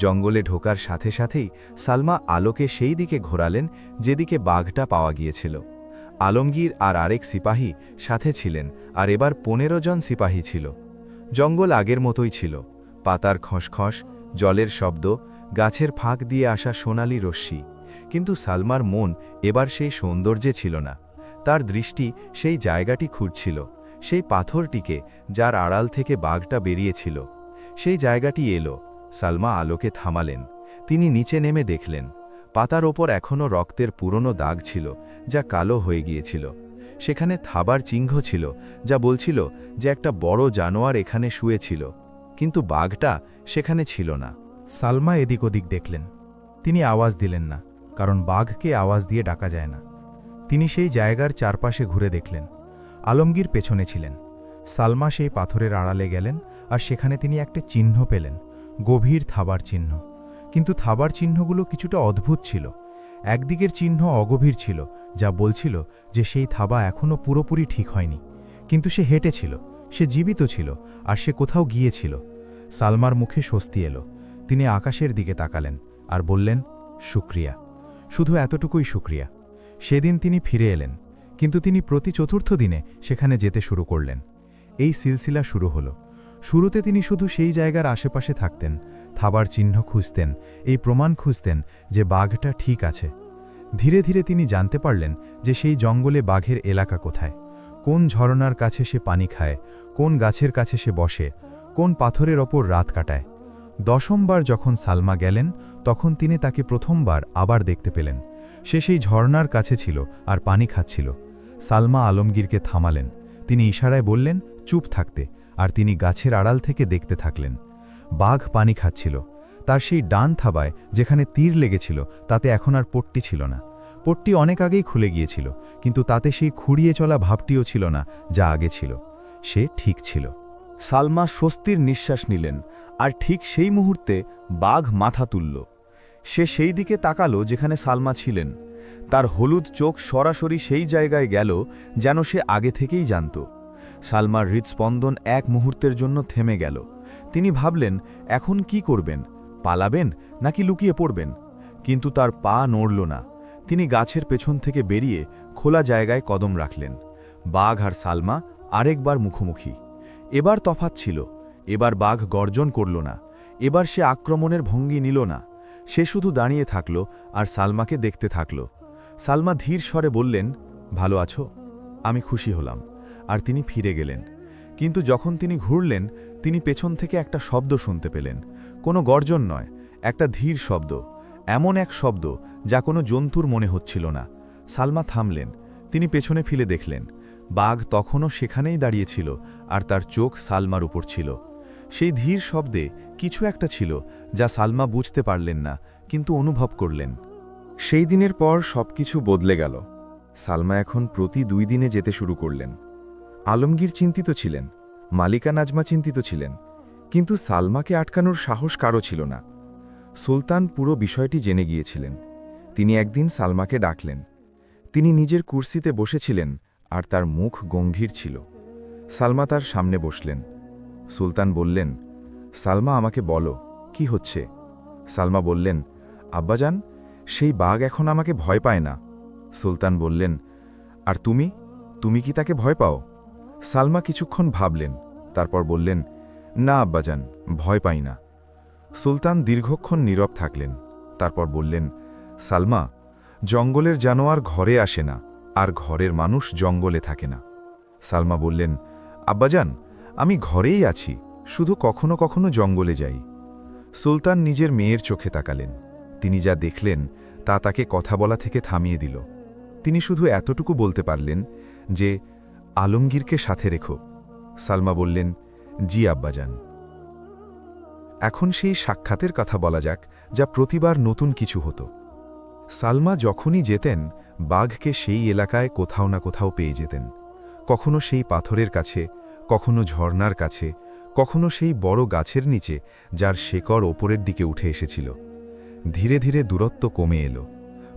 জঙ্গলে ঢোকার সাথে সাথেই সালমা আলোকে সেই দিকে ঘোরালেন যেদিকে বাঘটা পাওয়া গিয়েছিল। আলমগীর আর আরেক সিপাহী সাথে ছিলেন, আর এবার 15 জন সিপাহী ছিল। জঙ্গল আগের মতোই ছিল, পাতার খসখস, জলের শব্দ, গাছের ফাঁক দিয়ে আসা সোনালি রশ্মি। কিন্তু সালমার মন এবার সেই সৌন্দর্যে ছিল না। তার দৃষ্টি সেই জায়গাটি খুঁজছিল, সেই পাথরটিকে যার আড়াল থেকে বাঘটা বেরিয়েছিল। সেই জায়গাটি এলো। সালমা আলোকে থামালেন। তিনি নিচে নেমে দেখলেন, পাতার ওপর এখনও রক্তের পুরনো দাগ ছিল, যা কালো হয়ে গিয়েছিল। সেখানে থাবার চিহ্ন ছিল, যা বলছিল যে একটা বড় জানোয়ার এখানে শুয়েছিল, কিন্তু বাঘটা সেখানে ছিল না। সালমা এদিক ওদিক দেখলেন। তিনি আওয়াজ দিলেন না, কারণ বাঘকে আওয়াজ দিয়ে ডাকা যায় না। তিনি সেই জায়গার চারপাশে ঘুরে দেখলেন। আলমগীর পেছনে ছিলেন। সালমা সেই পাথরের আড়ালে গেলেন, আর সেখানে তিনি একটা চিহ্ন পেলেন, গভীর থাবার চিহ্ন। কিন্তু থাবার চিহ্নগুলো কিছুটা অদ্ভুত ছিল। একদিকের চিহ্ন অগভীর ছিল, যা বলছিল যে সেই থাবা এখনও পুরোপুরি ঠিক হয়নি। কিন্তু সে হেঁটেছিল, সে জীবিত ছিল, আর সে কোথাও গিয়েছিল। সালমার মুখে স্বস্তি এলো। তিনি আকাশের দিকে তাকালেন আর বললেন, শুক্রিয়া, শুধু এতটুকুই শুক্রিয়া। সেদিন তিনি ফিরে এলেন, কিন্তু তিনি প্রতি চতুর্থ দিনে সেখানে যেতে শুরু করলেন। এই সিলসিলা শুরু হলো। শুরুতে তিনি শুধু সেই জায়গার আশেপাশে থাকতেন, থাবার চিহ্ন খুঁজতেন, এই প্রমাণ খুঁজতেন যে বাঘটা ঠিক আছে। ধীরে ধীরে তিনি জানতে পারলেন যে সেই জঙ্গলে বাঘের এলাকা কোথায়, কোন ঝরনার কাছে সে পানি খায়, কোন গাছের কাছে সে বসে, কোন পাথরের ওপর রাত কাটায়। 10বার যখন সালমা গেলেন, তখন তিনি তাকে প্রথমবার আবার দেখতে পেলেন। সে সেই ঝরনার কাছে ছিল আর পানি খাচ্ছিল। সালমা আলমগীরকে থামালেন। তিনি ইশারায় বললেন চুপ থাকতে, আর তিনি গাছের আড়াল থেকে দেখতে থাকলেন। বাঘ পানি খাচ্ছিল। তার সেই ডান থাবায় যেখানে তীর লেগেছিল তাতে এখন আর পট্টি ছিল না। পট্টি অনেক আগেই খুলে গিয়েছিল, কিন্তু তাতে সেই খুঁড়িয়ে চলা ভাবটিও ছিল না যা আগে ছিল। সে ঠিক ছিল। সালমা স্বস্তির নিঃশ্বাস নিলেন, আর ঠিক সেই মুহূর্তে বাঘ মাথা তুলল। সে সেই দিকে তাকালো যেখানে সালমা ছিলেন। তার হলুদ চোখ সরাসরি সেই জায়গায় গেল যেন সে আগে থেকেই জানত। সালমার হৃদস্পন্দন এক মুহূর্তের জন্য থেমে গেল। তিনি ভাবলেন, এখন কি করবেন, পালাবেন নাকি লুকিয়ে পড়বেন? কিন্তু তার পা নড়ল না। তিনি গাছের পেছন থেকে বেরিয়ে খোলা জায়গায় কদম রাখলেন। বাঘ আর সালমা আরেকবার মুখোমুখি। এবার তফাৎ ছিল। এবার বাঘ গর্জন করল না। এবার সে আক্রমণের ভঙ্গি নিল না। সে শুধু দাঁড়িয়ে থাকল আর সালমাকে দেখতে থাকল। সালমা ধীর স্বরে বললেন, ভালো আছো? আমি খুশি হলাম। আর তিনি ফিরে গেলেন। কিন্তু যখন তিনি ঘুরলেন, তিনি পেছন থেকে একটা শব্দ শুনতে পেলেন। কোনো গর্জন নয়, একটা ধীর শব্দ, এমন এক শব্দ যা কোনো জন্তুর মনে হচ্ছিল না। সালমা থামলেন। তিনি পেছনে ফিরে দেখলেন, বাঘ তখনও সেখানেই দাঁড়িয়েছিল, আর তার চোখ সালমার উপর ছিল। সেই ধীর শব্দে কিছু একটা ছিল যা সালমা বুঝতে পারলেন না, কিন্তু অনুভব করলেন। সেই দিনের পর সবকিছু বদলে গেল। সালমা এখন প্রতি 2 দিনে যেতে শুরু করলেন। আলমগীর চিন্তিত ছিলেন, মালিকা নাজমা চিন্তিত ছিলেন, কিন্তু সালমাকে আটকানোর সাহস কারও ছিল না। সুলতান পুরো বিষয়টি জেনে গিয়েছিলেন। তিনি একদিন সালমাকে ডাকলেন। তিনি নিজের কুর্সিতে বসেছিলেন, আর তার মুখ গম্ভীর ছিল। সালমা তার সামনে বসলেন। সুলতান বললেন, সালমা, আমাকে বলো, কি হচ্ছে? সালমা বললেন, আব্বাজান, সেই বাঘ এখন আমাকে ভয় পায় না। সুলতান বললেন, আর তুমি কি তাকে ভয় পাও? সালমা কিছুক্ষণ ভাবলেন, তারপর বললেন, না আব্বাজান, ভয় পাই না। সুলতান দীর্ঘক্ষণ নীরব থাকলেন। তারপর বললেন, সালমা, জঙ্গলের জানোয়ার ঘরে আসে না, আর ঘরের মানুষ জঙ্গলে থাকে না। সালমা বললেন, আব্বাজান, আমি ঘরেই আছি, শুধু কখনো কখনো জঙ্গলে যাই। সুলতান নিজের মেয়ের চোখে তাকালেন। তিনি যা দেখলেন তা তাকে কথা বলা থেকে থামিয়ে দিল। তিনি শুধু এতটুকু বলতে পারলেন যে আলমগীরকে সাথে রেখো। সালমা বললেন, জি আব্বাজান। এখন সেই সাক্ষাতের কথা বলা যাক, যা প্রতিবার নতুন কিছু হতো। সালমা যখনই যেতেন, বাঘকে সেই এলাকায় কোথাও না কোথাও পেয়ে যেতেন। কখনো সেই পাথরের কাছে, কখনো ঝর্ণার কাছে, কখনো সেই বড় গাছের নিচে যার শেকড় ওপরের দিকে উঠে এসেছিল। ধীরে ধীরে দূরত্ব কমে এলো।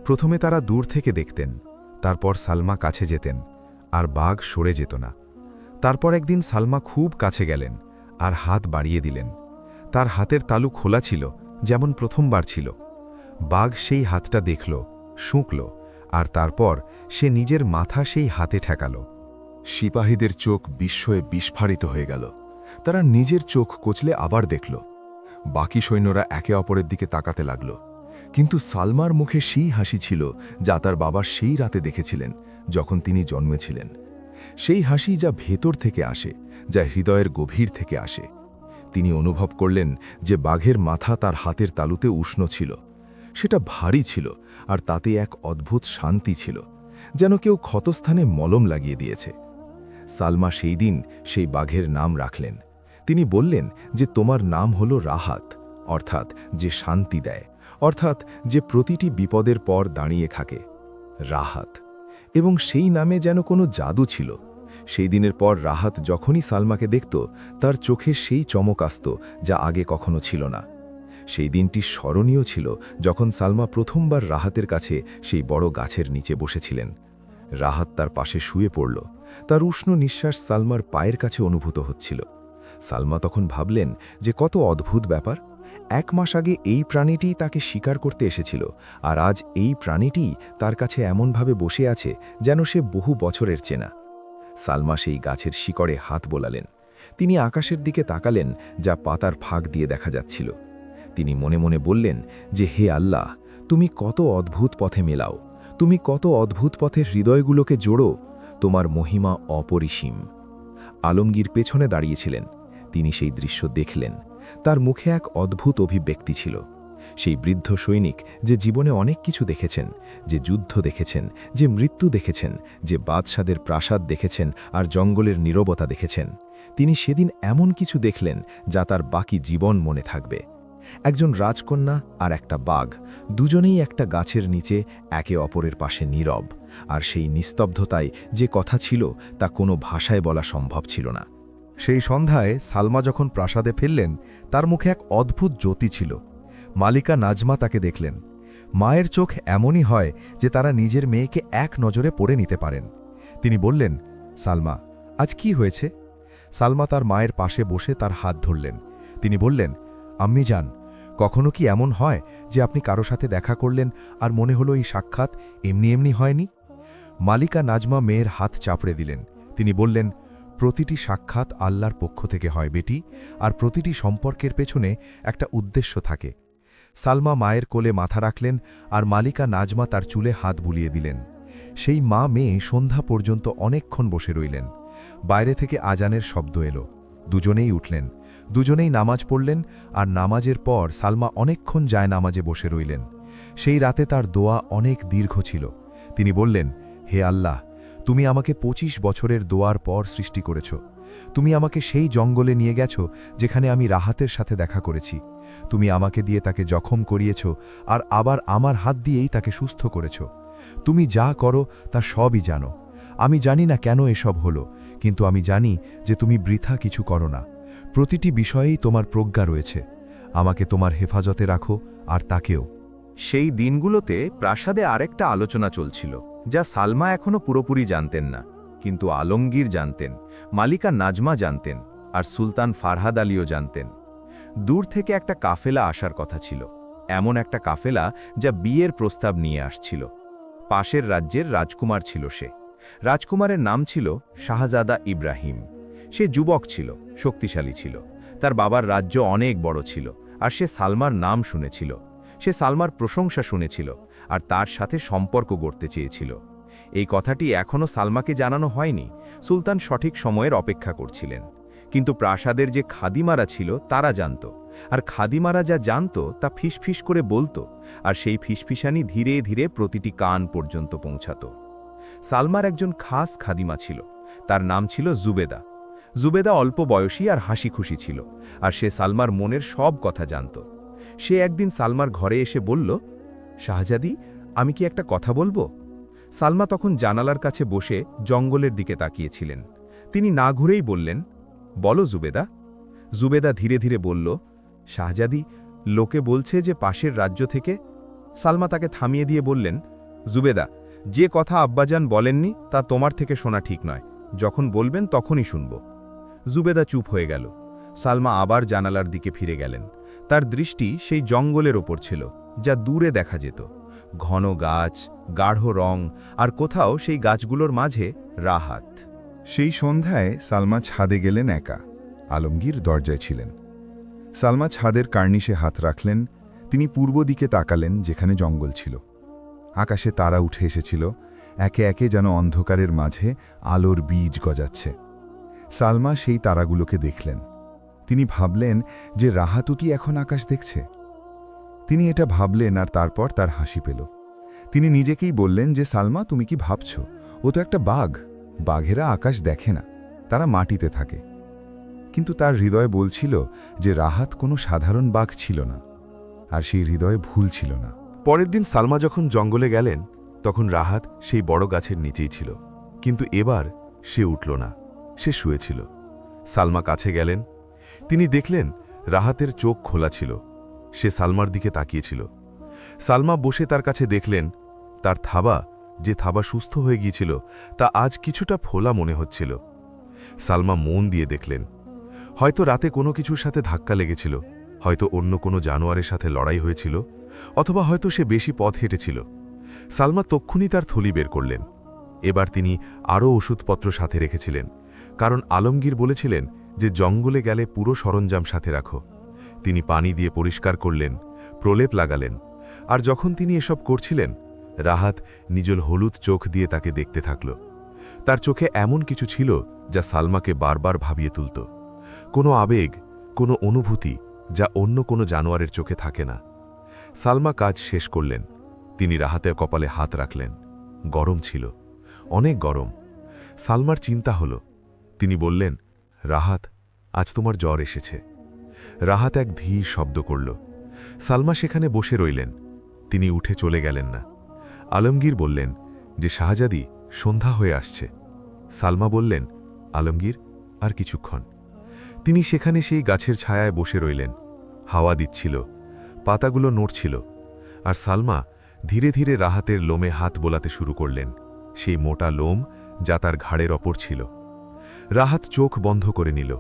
প্রথমে তারা দূর থেকে দেখতেন, তারপর সালমা কাছে যেতেন, আর বাঘ সরে যেত না। তারপর একদিন সালমা খুব কাছে গেলেন আর হাত বাড়িয়ে দিলেন। তার হাতের তালু খোলা ছিল, যেমন প্রথমবার ছিল। বাঘ সেই হাতটা দেখল, শুঁকল, আর তারপর সে নিজের মাথা সেই হাতে ঠেকাল। সিপাহীদের চোখ বিস্ময়ে বিস্ফারিত হয়ে গেল। তারা নিজের চোখ কচলে আবার দেখল। বাকি সৈন্যরা একে অপরের দিকে তাকাতে লাগল। কিন্তু সালমার মুখে সেই হাসি ছিল যা তার বাবা সেই রাতে দেখেছিলেন যখন তিনি জন্মেছিলেন। সেই হাসি যা ভেতর থেকে আসে, যা হৃদয়ের গভীর থেকে আসে। তিনি অনুভব করলেন যে বাঘের মাথা তার হাতের তালুতে উষ্ণ ছিল। সেটা ভারী ছিল, আর তাতে এক অদ্ভুত শান্তি ছিল, যেন কেউ ক্ষতস্থানে মলম লাগিয়ে দিয়েছে। সালমা সেই দিন সেই বাঘের নাম রাখলেন। তিনি বললেন যে তোমার নাম হলো রাহাত, অর্থাৎ যে শান্তি দেয়, অর্থাৎ যে প্রতিটি বিপদের পর দাঁড়িয়ে থাকে। রাহাত। এবং সেই নামে যেন কোনো জাদু ছিল। সেই দিনের পর রাহাত যখনই সালমাকে দেখত, তার চোখে সেই চমক আসত যা আগে কখনো ছিল না। সেই দিনটি স্মরণীয় ছিল যখন সালমা প্রথমবার রাহাতের কাছে সেই বড় গাছের নিচে বসেছিলেন। রাহাত তার পাশে শুয়ে পড়ল। তার উষ্ণ নিঃশ্বাস সালমার পায়ের কাছে অনুভূত হচ্ছিল। সালমা তখন ভাবলেন যে কত অদ্ভুত ব্যাপার। 1 মাস আগে এই প্রাণীটিই তাকে শিকার করতে এসেছিল, আর আজ এই প্রাণীটিই তার কাছে এমনভাবে বসে আছে যেন সে বহু বছরের চেনা। সালমা সেই গাছের শিকড়ে হাত বোলালেন। তিনি আকাশের দিকে তাকালেন, যা পাতার ফাঁক দিয়ে দেখা যাচ্ছিল। তিনি মনে মনে বললেন যে হে আল্লাহ, তুমি কত অদ্ভুত পথে মেলাও, তুমি কত অদ্ভুত পথের হৃদয়গুলোকে জোড়ো, তোমার মহিমা অপরিসীম। আলমগীর পেছনে দাঁড়িয়েছিলেন। তিনি সেই দৃশ্য দেখলেন। তার মুখে এক অদ্ভুত অভিব্যক্তি ছিল। সেই বৃদ্ধ সৈনিক যে জীবনে অনেক কিছু দেখেছেন, যে যুদ্ধ দেখেছেন, যে মৃত্যু দেখেছেন, যে বাদশাদের প্রাসাদ দেখেছেন আর জঙ্গলের নীরবতা দেখেছেন, তিনি সেদিন এমন কিছু দেখলেন যা তার বাকি জীবন মনে থাকবে। একজন রাজকন্যা আর একটা বাঘ, দুজনেই একটা গাছের নিচে একে অপরের পাশে নীরব, আর সেই নিস্তব্ধতায় যে কথা ছিল তা কোনো ভাষায় বলা সম্ভব ছিল না। সেই সন্ধ্যায় সালমা যখন প্রাসাদে ফিরলেন, তার মুখে এক অদ্ভুত জ্যোতি ছিল। মালিকা নাজমা তাকে দেখলেন। মায়ের চোখ এমনই হয় যে তারা নিজের মেয়েকে এক নজরে পড়ে নিতে পারেন। তিনি বললেন, সালমা, আজ কি হয়েছে? সালমা তার মায়ের পাশে বসে তার হাত ধরলেন। তিনি বললেন, আম্মি যান, কখনো কি এমন হয় যে আপনি কারো সাথে দেখা করলেন আর মনে হলো এই সাক্ষাৎ এমনি এমনি হয়নি? মালিকা নাজমা মেয়ের হাত চাপড়ে দিলেন। তিনি বললেন, প্রতিটি সাক্ষাৎ আল্লাহর পক্ষ থেকে হয় বেটি, আর প্রতিটি সম্পর্কের পেছনে একটা উদ্দেশ্য থাকে। সালমা মায়ের কোলে মাথা রাখলেন, আর মালিকা নাজমা তার চুলে হাত বুলিয়ে দিলেন। সেই মা মেয়ে সন্ধ্যা পর্যন্ত অনেকক্ষণ বসে রইলেন। বাইরে থেকে আজানের শব্দ এলো। দুজনেই উঠলেন, দুজনেই নামাজ পড়লেন, আর নামাজের পর সালমা অনেকক্ষণ যায় নামাজে বসে রইলেন। সেই রাতে তার দোয়া অনেক দীর্ঘ ছিল। তিনি বললেন, হে আল্লাহ, তুমি আমাকে 25 বছরের দোয়ার পর সৃষ্টি করেছ। তুমি আমাকে সেই জঙ্গলে নিয়ে গেছ যেখানে আমি রাহাতের সাথে দেখা করেছি। তুমি আমাকে দিয়ে তাকে জখম করিয়েছ, আর আবার আমার হাত দিয়েই তাকে সুস্থ করেছ। তুমি যা করো তা সবই জানো। আমি জানি না কেন এসব হলো, কিন্তু আমি জানি যে তুমি বৃথা কিছু করো না। প্রতিটি বিষয়েই তোমার প্রজ্ঞা রয়েছে। আমাকে তোমার হেফাজতে রাখো, আর তাকেও। সেই দিনগুলোতে প্রাসাদে আরেকটা আলোচনা চলছিল, যা সালমা এখনও পুরোপুরি জানতেন না, কিন্তু আলমগীর জানতেন, মালিকা নাজমা জানতেন, আর সুলতান ফারহাদ আলীও জানতেন। দূর থেকে একটা কাফেলা আসার কথা ছিল, এমন একটা কাফেলা যা বিয়ের প্রস্তাব নিয়ে আসছিল। পাশের রাজ্যের রাজকুমার ছিল সে। রাজকুমারের নাম ছিল শাহজাদা ইব্রাহিম। সে যুবক ছিল, শক্তিশালী ছিল। তার বাবার রাজ্য অনেক বড় ছিল, আর সে সালমার নাম শুনেছিল। সে সালমার প্রশংসা শুনেছিল, আর তার সাথে সম্পর্ক গড়তে চেয়েছিল। এই কথাটি এখনও সালমাকে জানানো হয়নি। সুলতান সঠিক সময়ের অপেক্ষা করছিলেন। কিন্তু প্রাসাদের যে খাদিমারা ছিল তারা জানত, আর খাদিমারা যা জানত তা ফিসফিস করে বলতো, আর সেই ফিসফিসানি ধীরে ধীরে প্রতিটি কান পর্যন্ত পৌঁছাত। সালমার একজন খাস খাদিমা ছিল, তার নাম ছিল জুবেদা। জুবেদা অল্প বয়সী আর হাসি খুশি ছিল, আর সে সালমার মনের সব কথা জানত। সে একদিন সালমার ঘরে এসে বলল, শাহজাদি, আমি কি একটা কথা বলবো? সালমা তখন জানালার কাছে বসে জঙ্গলের দিকে তাকিয়েছিলেন। তিনি না ঘুরেই বললেন, বলো জুবেদা। জুবেদা ধীরে ধীরে বলল, শাহজাদি, লোকে বলছে যে পাশের রাজ্য থেকে। সালমা তাকে থামিয়ে দিয়ে বললেন, জুবেদা, যে কথা আব্বাজান বলেননি তা তোমার থেকে শোনা ঠিক নয়, যখন বলবেন তখনই শুনব। জুবেদা চুপ হয়ে গেল। সালমা আবার জানালার দিকে ফিরে গেলেন। তার দৃষ্টি সেই জঙ্গলের ওপর ছিল, যা দূরে দেখা যেত। ঘন গাছ, গাঢ় রং, আর কোথাও সেই গাছগুলোর মাঝে রাহাত। সেই সন্ধ্যায় সালমা ছাদে গেলেন একা। আলমগীর দরজায় ছিলেন। সালমা ছাদের কার্নিশে হাত রাখলেন। তিনি পূর্ব দিকে তাকালেন, যেখানে জঙ্গল ছিল। আকাশে তারা উঠে এসেছিল, একে একে যেন অন্ধকারের মাঝে আলোর বীজ গজাচ্ছে। সালমা সেই তারাগুলোকে দেখলেন। তিনি ভাবলেন যে রাহাতু কি এখন আকাশ দেখছে? তিনি এটা ভাবলেন, আর তারপর তার হাসি পেল। তিনি নিজেকেই বললেন যে, সালমা, তুমি কি ভাবছ? ও তো একটা বাঘ। বাঘেরা আকাশ দেখে না, তারা মাটিতে থাকে। কিন্তু তার হৃদয় বলছিল যে রাহাত কোনো সাধারণ বাঘ ছিল না, আর সেই হৃদয়ে ভুল ছিল না। পরের দিন সালমা যখন জঙ্গলে গেলেন, তখন রাহাত সেই বড় গাছের নিচেই ছিল। কিন্তু এবার সে উঠল না, সে শুয়েছিল। সালমা কাছে গেলেন। তিনি দেখলেন রাহাতের চোখ খোলা ছিল। সে সালমার দিকে তাকিয়েছিল। সালমা বসে তার কাছে দেখলেন তার থাবা, যে থাবা সুস্থ হয়ে গিয়েছিল, তা আজ কিছুটা ফোলা মনে হচ্ছিল। সালমা মন দিয়ে দেখলেন, হয়তো রাতে কোনো কিছুর সাথে ধাক্কা লেগেছিল, হয়তো অন্য কোনো জানোয়ারের সাথে লড়াই হয়েছিল, অথবা হয়তো সে বেশি পথ হেঁটেছিল। সালমা তক্ষুনি তার থলি বের করলেন। এবার তিনি আরও ওষুধপত্র সাথে রেখেছিলেন, কারণ আলমগীর বলেছিলেন যে জঙ্গলে গেলে পুরো সরঞ্জাম সাথে রাখো। তিনি পানি দিয়ে পরিষ্কার করলেন, প্রলেপ লাগালেন। আর যখন তিনি এসব করছিলেন, রাহাত নিজল হলুদ চোখ দিয়ে তাকে দেখতে থাকল। তার চোখে এমন কিছু ছিল যা সালমাকে বারবার ভাবিয়ে তুলত, কোনো আবেগ, কোনো অনুভূতি যা অন্য কোনো জানোয়ারের চোখে থাকে না। সালমা কাজ শেষ করলেন। তিনি রাহাতের কপালে হাত রাখলেন। গরম ছিল, অনেক গরম। সালমার চিন্তা হল। তিনি বললেন, রাহাত, আজ তোমার জ্বর এসেছে। রাহাত এক ধীর শব্দ করল। সালমা সেখানে বসে রইলেন। তিনি উঠে চলে গেলেন না। আলমগীর বললেন যে, শাহজাদি, সন্ধ্যা হয়ে আসছে। সালমা বললেন, আলমগীর, আর কিছুক্ষণ। তিনি সেখানে সেই গাছের ছায়ায় বসে রইলেন। হাওয়া দিচ্ছিল, পাতাগুলো নড়ছিল, আর সালমা ধীরে ধীরে রাহাতের লোমে হাত বোলাতে শুরু করলেন, সেই মোটা লোম যা তার ঘাড়ের ওপর ছিল। রাহাত চোখ বন্ধ করে নিল,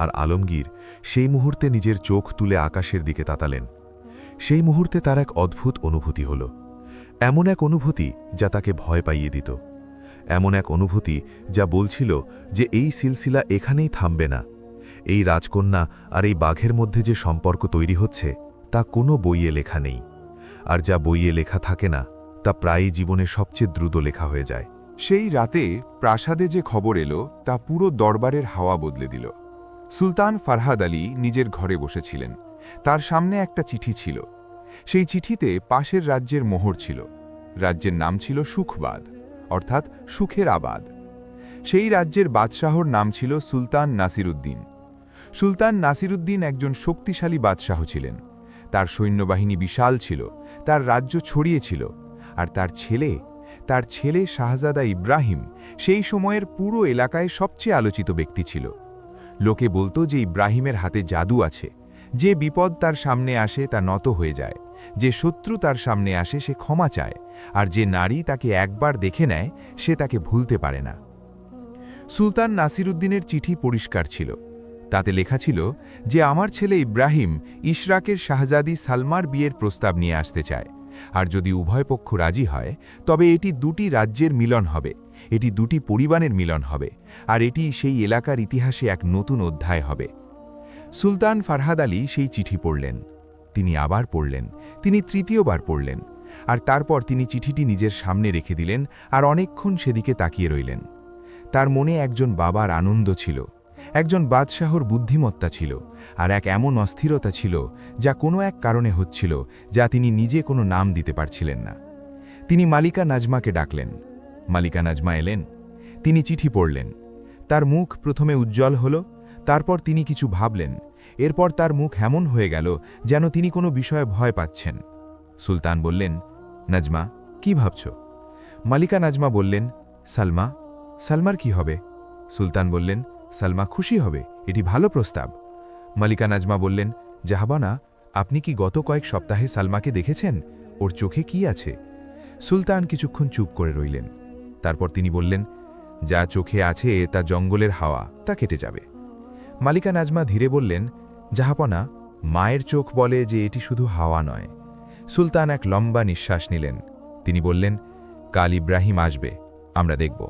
আর আলমগীর সেই মুহূর্তে নিজের চোখ তুলে আকাশের দিকে তাকালেন। সেই মুহূর্তে তার এক অদ্ভুত অনুভূতি হল, এমন এক অনুভূতি যা তাকে ভয় পাইয়ে দিত, এমন এক অনুভূতি যা বলছিল যে এই সিলসিলা এখানেই থামবে না। এই রাজকন্যা আর এই বাঘের মধ্যে যে সম্পর্ক তৈরি হচ্ছে, তা কোনো বইয়ে লেখা নেই, আর যা বইয়ে লেখা থাকে না তা প্রায়ই জীবনে সবচেয়ে দ্রুত লেখা হয়ে যায়। সেই রাতে প্রাসাদে যে খবর এলো তা পুরো দরবারের হাওয়া বদলে দিল। সুলতান ফারহাদ আলী নিজের ঘরে বসেছিলেন। তার সামনে একটা চিঠি ছিল। সেই চিঠিতে পাশের রাজ্যের মোহর ছিল। রাজ্যের নাম ছিল সুখবাদ, অর্থাৎ সুখের আবাদ। সেই রাজ্যের বাদশাহর নাম ছিল সুলতান নাসিরুদ্দিন। সুলতান নাসিরুদ্দিন একজন শক্তিশালী বাদশাহ ছিলেন। তার সৈন্যবাহিনী বিশাল ছিল, তার রাজ্য ছড়িয়ে ছিল, আর তার ছেলে শাহজাদা ইব্রাহিম সেই সময়ের পুরো এলাকায় সবচেয়ে আলোচিত ব্যক্তি ছিল। লোকে বলতো যে ইব্রাহিমের হাতে জাদু আছে, যে বিপদ তার সামনে আসে তা নত হয়ে যায়, যে শত্রু তার সামনে আসে সে ক্ষমা চায়, আর যে নারী তাকে একবার দেখে নেয় সে তাকে ভুলতে পারে না। সুলতান নাসিরুদ্দিনের চিঠি পরিষ্কার ছিল। তাতে লেখা ছিল যে আমার ছেলে ইব্রাহিম ইশরাকের শাহজাদি সালমার বিয়ের প্রস্তাব নিয়ে আসতে চায়, আর যদি উভয় পক্ষ রাজি হয় তবে এটি দুটি রাজ্যের মিলন হবে, এটি দুটি পরিবারের মিলন হবে, আর এটি সেই এলাকার ইতিহাসে এক নতুন অধ্যায় হবে। সুলতান ফারহাদ আলী সেই চিঠি পড়লেন। তিনি আবার পড়লেন, তিনি তৃতীয়বার পড়লেন, আর তারপর তিনি চিঠিটি নিজের সামনে রেখে দিলেন আর অনেকক্ষণ সেদিকে তাকিয়ে রইলেন। তার মনে একজন বাবার আনন্দ ছিল, একজন বাদশাহর বুদ্ধিমত্তা ছিল, আর এক এমন অস্থিরতা ছিল যা কোনো এক কারণে হচ্ছিল যা তিনি নিজে কোনো নাম দিতে পারছিলেন না। তিনি মালিকা নাজমাকে ডাকলেন। মালিকা নাজমা এলেন। তিনি চিঠি পড়লেন। তার মুখ প্রথমে উজ্জ্বল হল, তারপর তিনি কিছু ভাবলেন। এরপর তার মুখ এমন হয়ে গেল যেন তিনি কোনো বিষয়ে ভয় পাচ্ছেন। সুলতান বললেন, নাজমা, কি ভাবছ? মালিকা নাজমা বললেন, সালমা। সালমার কি হবে? সুলতান বললেন, সালমা খুশি হবে, এটি ভালো প্রস্তাব। মালিকা নাজমা বললেন, জাহাবানা, আপনি কি গত কয়েক সপ্তাহে সালমাকে দেখেছেন? ওর চোখে কি আছে? সুলতান কিছুক্ষণ চুপ করে রইলেন। তারপর তিনি বললেন, যা চোখে আছে তা জঙ্গলের হাওয়া, তা কেটে যাবে। মালিকা নাজমা ধীরে বললেন, জাহাপনা, মায়ের চোখ বলে যে এটি শুধু হাওয়া নয়। সুলতান এক লম্বা নিঃশ্বাস নিলেন। তিনি বললেন, কাল ইব্রাহিম আসবে, আমরা দেখব।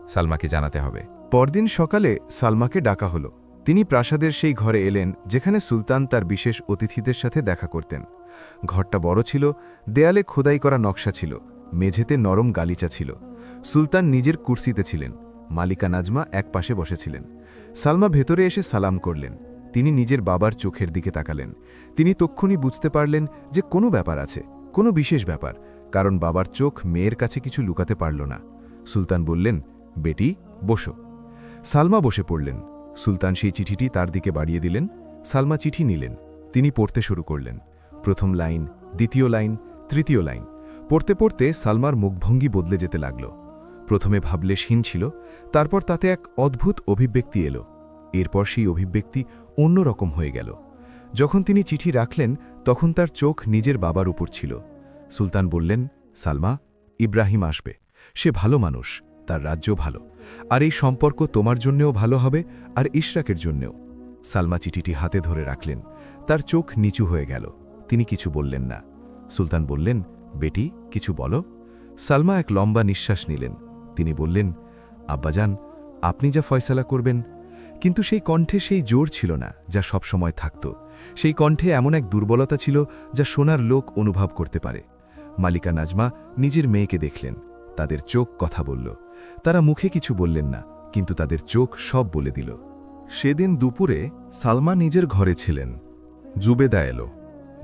সালমাকে জানাতে হবে। পরদিন সকালে সালমাকে ডাকা হলো। তিনি প্রাসাদের সেই ঘরে এলেন যেখানে সুলতান তার বিশেষ অতিথিদের সাথে দেখা করতেন। ঘরটা বড় ছিল, দেয়ালে খোদাই করা নকশা ছিল, মেঝেতে নরম গালিচা ছিল। সুলতান নিজের কুর্সিতে ছিলেন, মালিকা নাজমা এক পাশে বসেছিলেন। সালমা ভেতরে এসে সালাম করলেন। তিনি নিজের বাবার চোখের দিকে তাকালেন। তিনি তক্ষুনি বুঝতে পারলেন যে কোনো ব্যাপার আছে, কোনো বিশেষ ব্যাপার, কারণ বাবার চোখ মেয়ের কাছে কিছু লুকাতে পারল না। সুলতান বললেন, বেটি, বসো। সালমা বসে পড়লেন। সুলতান সেই চিঠিটি তার দিকে বাড়িয়ে দিলেন। সালমা চিঠি নিলেন। তিনি পড়তে শুরু করলেন। প্রথম লাইন, দ্বিতীয় লাইন, তৃতীয় লাইন। পড়তে পড়তে সালমার মুখভঙ্গি বদলে যেতে লাগল। প্রথমে ভাবলেশহীন ছিল, তারপর তাতে এক অদ্ভুত অভিব্যক্তি এলো। এরপর সেই অভিব্যক্তি অন্যরকম হয়ে গেল। যখন তিনি চিঠি রাখলেন তখন তার চোখ নিজের বাবার উপর ছিল। সুলতান বললেন, সালমা, ইব্রাহিম আসবে। সে ভালো মানুষ, তার রাজ্য ভালো, আর এই সম্পর্ক তোমার জন্যেও ভালো হবে আর ইশরাকের জন্যেও। সালমা চিঠিটি হাতে ধরে রাখলেন। তার চোখ নিচু হয়ে গেল। তিনি কিছু বললেন না। সুলতান বললেন, বেটি, কিছু বলো। সালমা এক লম্বা নিঃশ্বাস নিলেন। তিনি বললেন, আব্বাজান, আপনি যা ফয়সালা করবেন। কিন্তু সেই কণ্ঠে সেই জোর ছিল না যা সবসময় থাকত। সেই কণ্ঠে এমন এক দুর্বলতা ছিল যা শোনার লোক অনুভব করতে পারে। মালিকা নাজমা নিজের মেয়েকে দেখলেন। তাদের চোখ কথা বলল। তারা মুখে কিছু বললেন না, কিন্তু তাদের চোখ সব বলে দিল। সেদিন দুপুরে সালমা নিজের ঘরে ছিলেন। জুবেদা এলো।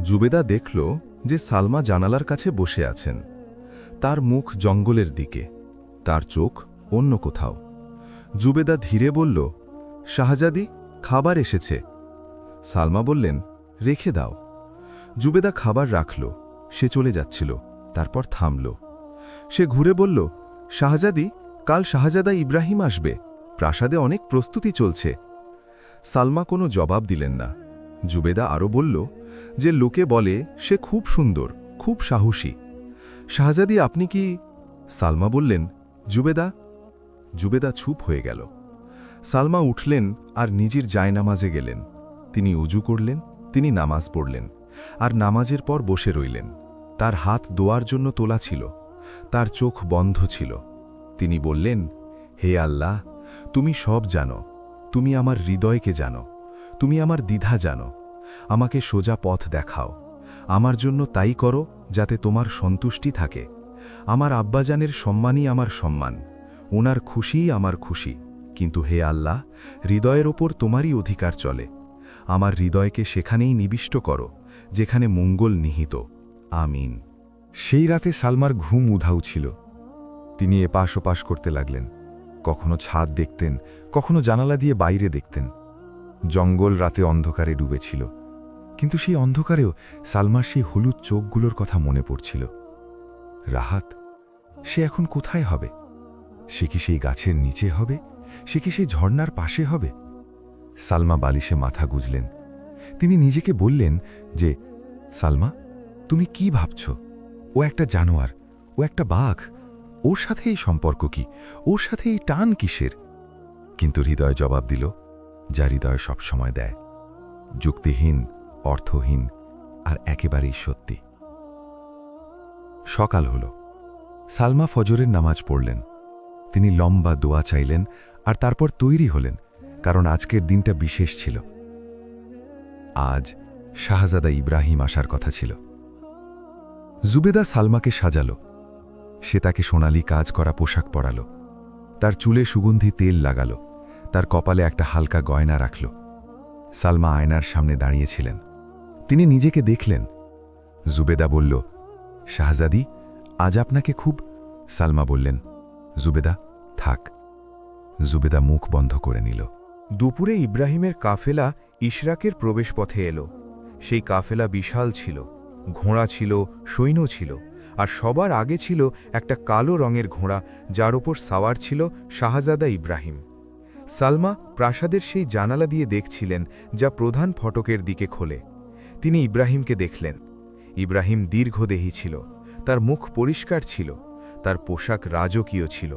জুবেদা দেখল যে সালমা জানালার কাছে বসে আছেন। তার মুখ জঙ্গলের দিকে, তার চোখ অন্য কোথাও। জুবেদা ধীরে বলল, শাহজাদি, খাবার এসেছে। সালমা বললেন, রেখে দাও। জুবেদা খাবার রাখল। সে চলে যাচ্ছিল, তারপর থামল। সে ঘুরে বলল, শাহজাদি, কাল শাহজাদা ইব্রাহিম আসবে, প্রাসাদে অনেক প্রস্তুতি চলছে। সালমা কোনো জবাব দিলেন না। জুবেদা আরও বলল যে লোকে বলে সে খুব সুন্দর, খুব সাহসী। শাহজাদি, আপনি কি? সালমা বললেন, জুবেদা। জুবেদা চুপ হয়ে গেল। সালমা উঠলেন আর নিজের জায়নামাজে গেলেন। তিনি উজু করলেন, তিনি নামাজ পড়লেন, আর নামাজের পর বসে রইলেন। তার হাত দোয়ার জন্য তোলা ছিল, তার চোখ বন্ধ ছিল। তিনি বললেন, হে আল্লাহ, তুমি সব জানো, তুমি আমার হৃদয়কে জানো, তুমি আমার দ্বিধা জানো। আমাকে সোজা পথ দেখাও। আমার জন্য তাই করো যাতে তোমার সন্তুষ্টি থাকে। আমার আব্বাজানের সম্মানই আমার সম্মান, ওনার খুশিই আমার খুশি। কিন্তু হে আল্লাহ, হৃদয়ের ওপর তোমারই অধিকার চলে। আমার হৃদয়কে সেখানেই নিবিষ্ট করো যেখানে মঙ্গল নিহিত। আমিন। সেই রাতে সালমার ঘুম উধাও ছিল। তিনি এপাশ ওপাশ করতে লাগলেন। কখনো ছাদ দেখতেন, কখনো জানালা দিয়ে বাইরে দেখতেন। জঙ্গল রাতে অন্ধকারে ডুবেছিল, কিন্তু সেই অন্ধকারেও সালমার সেই হলুদ চোখগুলোর কথা মনে পড়ছিল। রাহাত, সে এখন কোথায় হবে? সে কি সেই গাছের নিচে হবে? সে কি সেই ঝর্ণার পাশে হবে? সালমা বালিশে মাথা গুজলেন। তিনি নিজেকে বললেন যে, সালমা, তুমি কি ভাবছ? ও একটা জানোয়ার, ও একটা বাঘ। ওর সাথে এই সম্পর্ক কি? ওর সাথে এই টান কিসের? কিন্তু হৃদয় জবাব দিল, যা হৃদয় সবসময় দেয়, যুক্তিহীন, অর্থহীন আর একেবারেই সত্যি। সকাল হল। সালমা ফজরের নামাজ পড়লেন। তিনি লম্বা দোয়া চাইলেন আর তারপর তৈরি হলেন, কারণ আজকের দিনটা বিশেষ ছিল। আজ শাহজাদা ইব্রাহিম আসার কথা ছিল। জুবেদা সালমাকে সাজালো। সে তাকে সোনালি কাজ করা পোশাক পরালো, তার চুলে সুগন্ধি তেল লাগালো, তার কপালে একটা হালকা গয়না রাখল। সালমা আয়নার সামনে দাঁড়িয়েছিলেন। তিনি নিজেকে দেখলেন। জুবেদা বলল, শাহজাদি, আজ আপনাকে খুব। সালমা বললেন, জুবেদা থাক। জুবেদা মুখ বন্ধ করে নিল। দুপুরে ইব্রাহিমের কাফেলা ইশরাকের প্রবেশপথে এলো। সেই কাফেলা বিশাল ছিল, ঘোড়া ছিল, সৈন্য ছিল, আর সবার আগে ছিল একটা কালো রঙের ঘোড়া, যার ওপর সাওয়ার ছিল শাহজাদা ইব্রাহিম। সালমা প্রাসাদের সেই জানালা দিয়ে দেখছিলেন, যা প্রধান ফটকের দিকে খোলে। তিনি ইব্রাহিমকে দেখলেন। ইব্রাহিম দীর্ঘদেহী ছিল, তার মুখ পরিষ্কার ছিল, তার পোশাক রাজকীয় ছিল।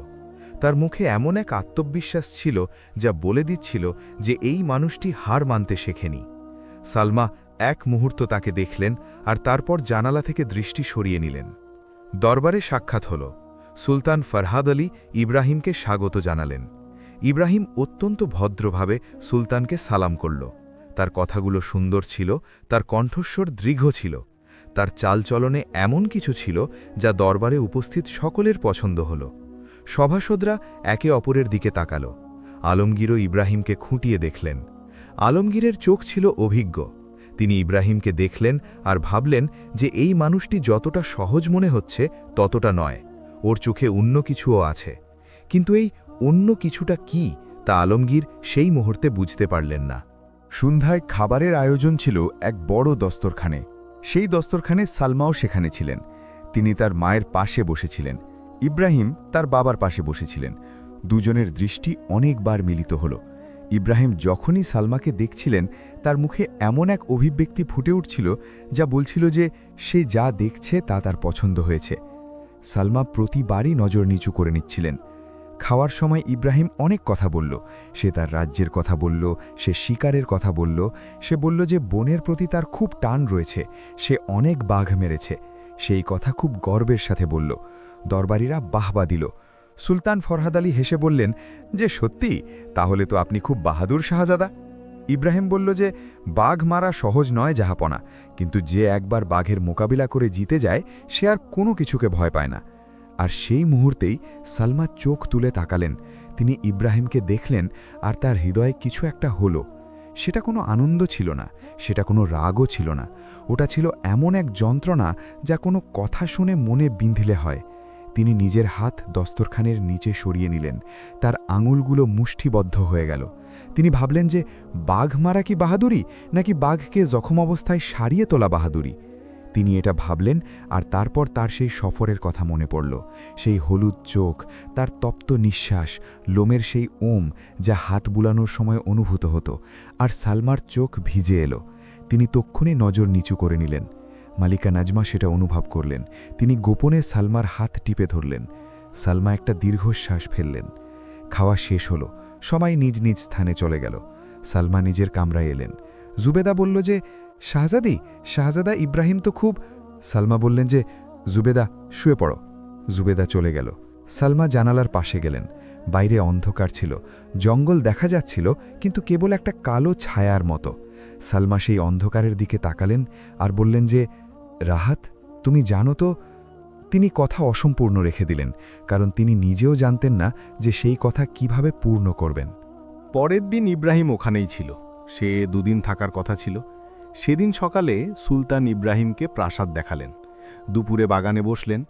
তার মুখে এমন এক আত্মবিশ্বাস ছিল যা বলে দিচ্ছিল যে এই মানুষটি হার মানতে শেখেনি। সালমা এক মুহূর্ত তাকে দেখলেন, আর তারপর জানালা থেকে দৃষ্টি সরিয়ে নিলেন। দরবারে সাক্ষাৎ হল। সুলতান ফরহাদ আলী ইব্রাহিমকে স্বাগত জানালেন। ইব্রাহিম অত্যন্ত ভদ্রভাবে সুলতানকে সালাম করল। তার কথাগুলো সুন্দর ছিল, তার কণ্ঠস্বর দৃঢ় ছিল, তার চালচলনে এমন কিছু ছিল যা দরবারে উপস্থিত সকলের পছন্দ হল। সভাসদরা একে অপরের দিকে তাকাল। আলমগীরও ইব্রাহিমকে খুঁটিয়ে দেখলেন। আলমগীরের চোখ ছিল অভিজ্ঞ। তিনি ইব্রাহিমকে দেখলেন আর ভাবলেন যে এই মানুষটি যতটা সহজ মনে হচ্ছে ততটা নয়, ওর চোখে অন্য কিছুও আছে। কিন্তু এই অন্য কিছুটা কি তা আলমগীর সেই মুহূর্তে বুঝতে পারলেন না। সন্ধ্যায় খাবারের আয়োজন ছিল এক বড় দস্তরখানে। সেই দস্তরখানে সালমাও সেখানে ছিলেন। তিনি তার মায়ের পাশে বসেছিলেন, ইব্রাহিম তার বাবার পাশে বসেছিলেন। দুজনের দৃষ্টি অনেকবার মিলিত হল। ইব্রাহিম যখনই সালমাকে দেখছিলেন, তার মুখে এমন এক অভিব্যক্তি ফুটে উঠছিল যা বলছিল যে সে যা দেখছে তা তার পছন্দ হয়েছে। সালমা প্রতিবারই নজর নিচু করে নিচ্ছিলেন। খাওয়ার সময় ইব্রাহিম অনেক কথা বলল। সে তার রাজ্যের কথা বলল, সে শিকারের কথা বলল, সে বলল যে বনের প্রতি তার খুব টান রয়েছে, সে অনেক বাঘ মেরেছে। সেই কথা খুব গর্বের সাথে বলল। দরবারীরা বাহবা দিল। সুলতান ফরহাদ আলী হেসে বললেন যে সত্যি, তাহলে তো আপনি খুব বাহাদুর শাহজাদা। ইব্রাহিম বলল যে বাঘ মারা সহজ নয় জাহাপনা, কিন্তু যে একবার বাঘের মোকাবিলা করে জিতে যায় সে আর কোনো কিছুকে ভয় পায় না। আর সেই মুহূর্তেই সালমা চোখ তুলে তাকালেন। তিনি ইব্রাহিমকে দেখলেন, আর তার হৃদয়ে কিছু একটা হলো। সেটা কোনো আনন্দ ছিল না, সেটা কোনো রাগও ছিল না। ওটা ছিল এমন এক যন্ত্রণা যা কোনো কথা শুনে মনে বিঁধলে হয়। তিনি নিজের হাত দস্তরখানের নিচে সরিয়ে নিলেন। তার আঙুলগুলো মুষ্টিবদ্ধ হয়ে গেল। তিনি ভাবলেন যে বাঘ মারা কি বাহাদুরি, নাকি বাঘকে জখম অবস্থায় সারিয়ে তোলা বাহাদুরি। তিনি এটা ভাবলেন, আর তারপর তার সেই সফরের কথা মনে পড়ল। সেই হলুদ চোখ, তার তপ্ত নিঃশ্বাস, লোমের সেই ওম যা হাত বুলানোর সময় অনুভূত হতো। আর সালমার চোখ ভিজে এলো। তিনি তক্ষুনি নজর নিচু করে নিলেন। মালিকা নাজমা সেটা অনুভব করলেন। তিনি গোপনে সালমার হাত টিপে ধরলেন। সালমা একটা দীর্ঘশ্বাস ফেললেন। খাওয়া শেষ হলো। সবাই নিজ নিজ স্থানে চলে গেল। সালমা নিজের কামরায় এলেন। জুবেদা বলল যে শাহজাদা ইব্রাহিম তো খুব। সালমা বললেন যে জুবেদা শুয়ে পড়ো। জুবেদা চলে গেল। সালমা জানালার পাশে গেলেন। বাইরে অন্ধকার ছিল, জঙ্গল দেখা যাচ্ছিল, কিন্তু কেবল একটা কালো ছায়ার মতো। সালমা সেই অন্ধকারের দিকে তাকালেন আর বললেন যে রাহাত, তুমি জানো তো। তিনি কথা অসম্পূর্ণ রেখে দিলেন, কারণ তিনি নিজেও জানতেন না যে সেই কথা কিভাবে পূর্ণ করবেন। পরের দিন ইব্রাহিম ওখানেই ছিল। সে দুদিন থাকার কথা ছিল। সেদিন সকালে সুলতান ইব্রাহিমকে প্রাসাদ দেখালেন। দুপুরে বাগানে বসলেন।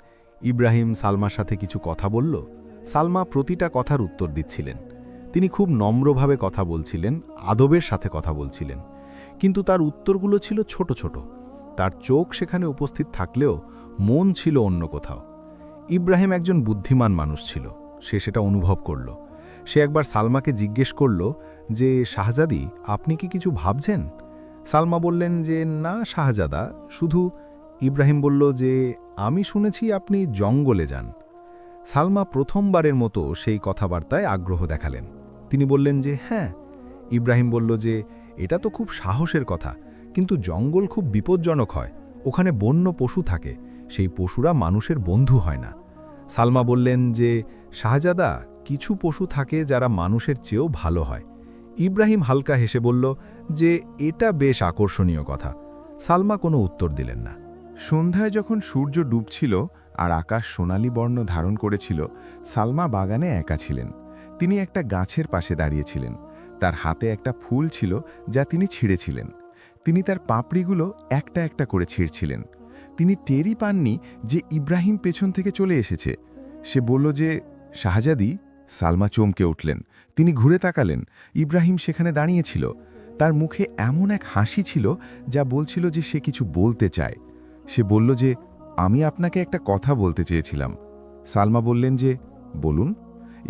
ইব্রাহিম সালমার সাথে কিছু কথা বলল। সালমা প্রতিটা কথার উত্তর দিচ্ছিলেন। তিনি খুব নম্রভাবে কথা বলছিলেন, আদবের সাথে কথা বলছিলেন, কিন্তু তার উত্তরগুলো ছিল ছোট ছোট। তার চোখ সেখানে উপস্থিত থাকলেও মন ছিল অন্য কোথাও। ইব্রাহিম একজন বুদ্ধিমান মানুষ ছিল, সে সেটা অনুভব করল। সে একবার সালমাকে জিজ্ঞেস করল যে শাহজাদি, আপনি কি কিছু ভাবছেন? সালমা বললেন যে না শাহজাদা, শুধু। ইব্রাহিম বলল যে আমি শুনেছি আপনি জঙ্গলে যান। সালমা প্রথমবারের মতো সেই কথাবার্তায় আগ্রহ দেখালেন। তিনি বললেন যে হ্যাঁ। ইব্রাহিম বলল যে এটা তো খুব সাহসের কথা, কিন্তু জঙ্গল খুব বিপজ্জনক হয়। ওখানে বন্য পশু থাকে, সেই পশুরা মানুষের বন্ধু হয় না। সালমা বললেন যে শাহজাদা, কিছু পশু থাকে যারা মানুষের চেয়েও ভালো হয়। ইব্রাহিম হালকা হেসে বলল যে এটা বেশ আকর্ষণীয় কথা। সালমা কোনো উত্তর দিলেন না। সন্ধ্যায় যখন সূর্য ডুবছিল আর আকাশ সোনালি বর্ণ ধারণ করেছিল, সালমা বাগানে একা ছিলেন। তিনি একটা গাছের পাশে দাঁড়িয়েছিলেন। তার হাতে একটা ফুল ছিল যা তিনি ছিঁড়েছিলেন। তিনি তার পাপড়িগুলো একটা একটা করে ছিঁড়ছিলেন। তিনি টেরই পাননি যে ইব্রাহিম পেছন থেকে চলে এসেছে। সে বলল যে শাহজাদি। সালমা চমকে উঠলেন। তিনি ঘুরে তাকালেন। ইব্রাহিম সেখানে দাঁড়িয়েছিল। তার মুখে এমন এক হাসি ছিল যা বলছিল যে সে কিছু বলতে চায়। সে বলল যে, আমি আপনাকে একটা কথা বলতে চেয়েছিলাম। সালমা বললেন যে, বলুন।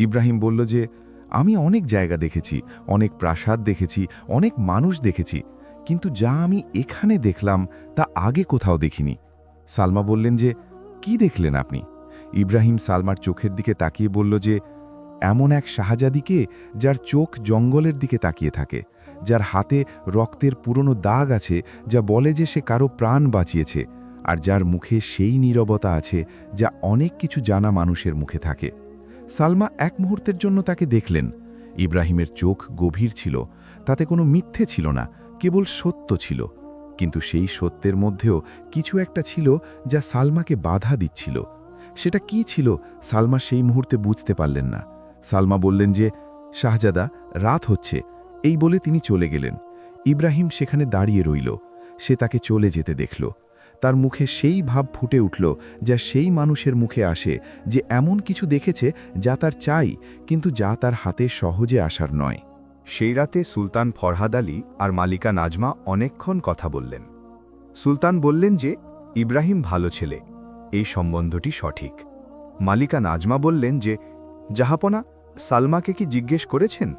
ইব্রাহিম বলল যে, আমি অনেক জায়গা দেখেছি, অনেক প্রাসাদ দেখেছি, অনেক মানুষ দেখেছি, কিন্তু যা আমি এখানে দেখলাম তা আগে কোথাও দেখিনি। সালমা বললেন যে, কি দেখলেন আপনি? ইব্রাহিম সালমার চোখের দিকে তাকিয়ে বলল যে, এমন এক শাহজাদিকে যার চোখ জঙ্গলের দিকে তাকিয়ে থাকে, যার হাতে রক্তের পুরনো দাগ আছে যা বলে যে সে কারো প্রাণ বাঁচিয়েছে, আর যার মুখে সেই নীরবতা আছে যা অনেক কিছু জানা মানুষের মুখে থাকে। সালমা এক মুহূর্তের জন্য তাকে দেখলেন। ইব্রাহিমের চোখ গভীর ছিল, তাতে কোনো মিথ্যে ছিল না, কেবল সত্য ছিল। কিন্তু সেই সত্যের মধ্যেও কিছু একটা ছিল যা সালমাকে বাধা দিচ্ছিল। সেটা কি ছিল সালমা সেই মুহূর্তে বুঝতে পারলেন না। সালমা বললেন যে, শাহজাদা, রাত হচ্ছে। এই বলে তিনি চলে গেলেন। ইব্রাহিম সেখানে দাঁড়িয়ে রইল। সে তাকে চলে যেতে দেখল। তার মুখে সেই ভাব ফুটে উঠল যা সেই মানুষের মুখে আসে যে এমন কিছু দেখেছে যা তার চাই, কিন্তু যা তার হাতে সহজে আসার নয়। সেই রাতে সুলতান ফরহাদ আলী আর মালিকা নাজমা অনেকক্ষণ কথা বললেন। সুলতান বললেন যে ইব্রাহিম ভালো ছেলে, এই সম্বন্ধটি সঠিক। মালিকা নাজমা বললেন যে, জাহাপনা, সালমাকে কি জিজ্ঞেস করেছেন?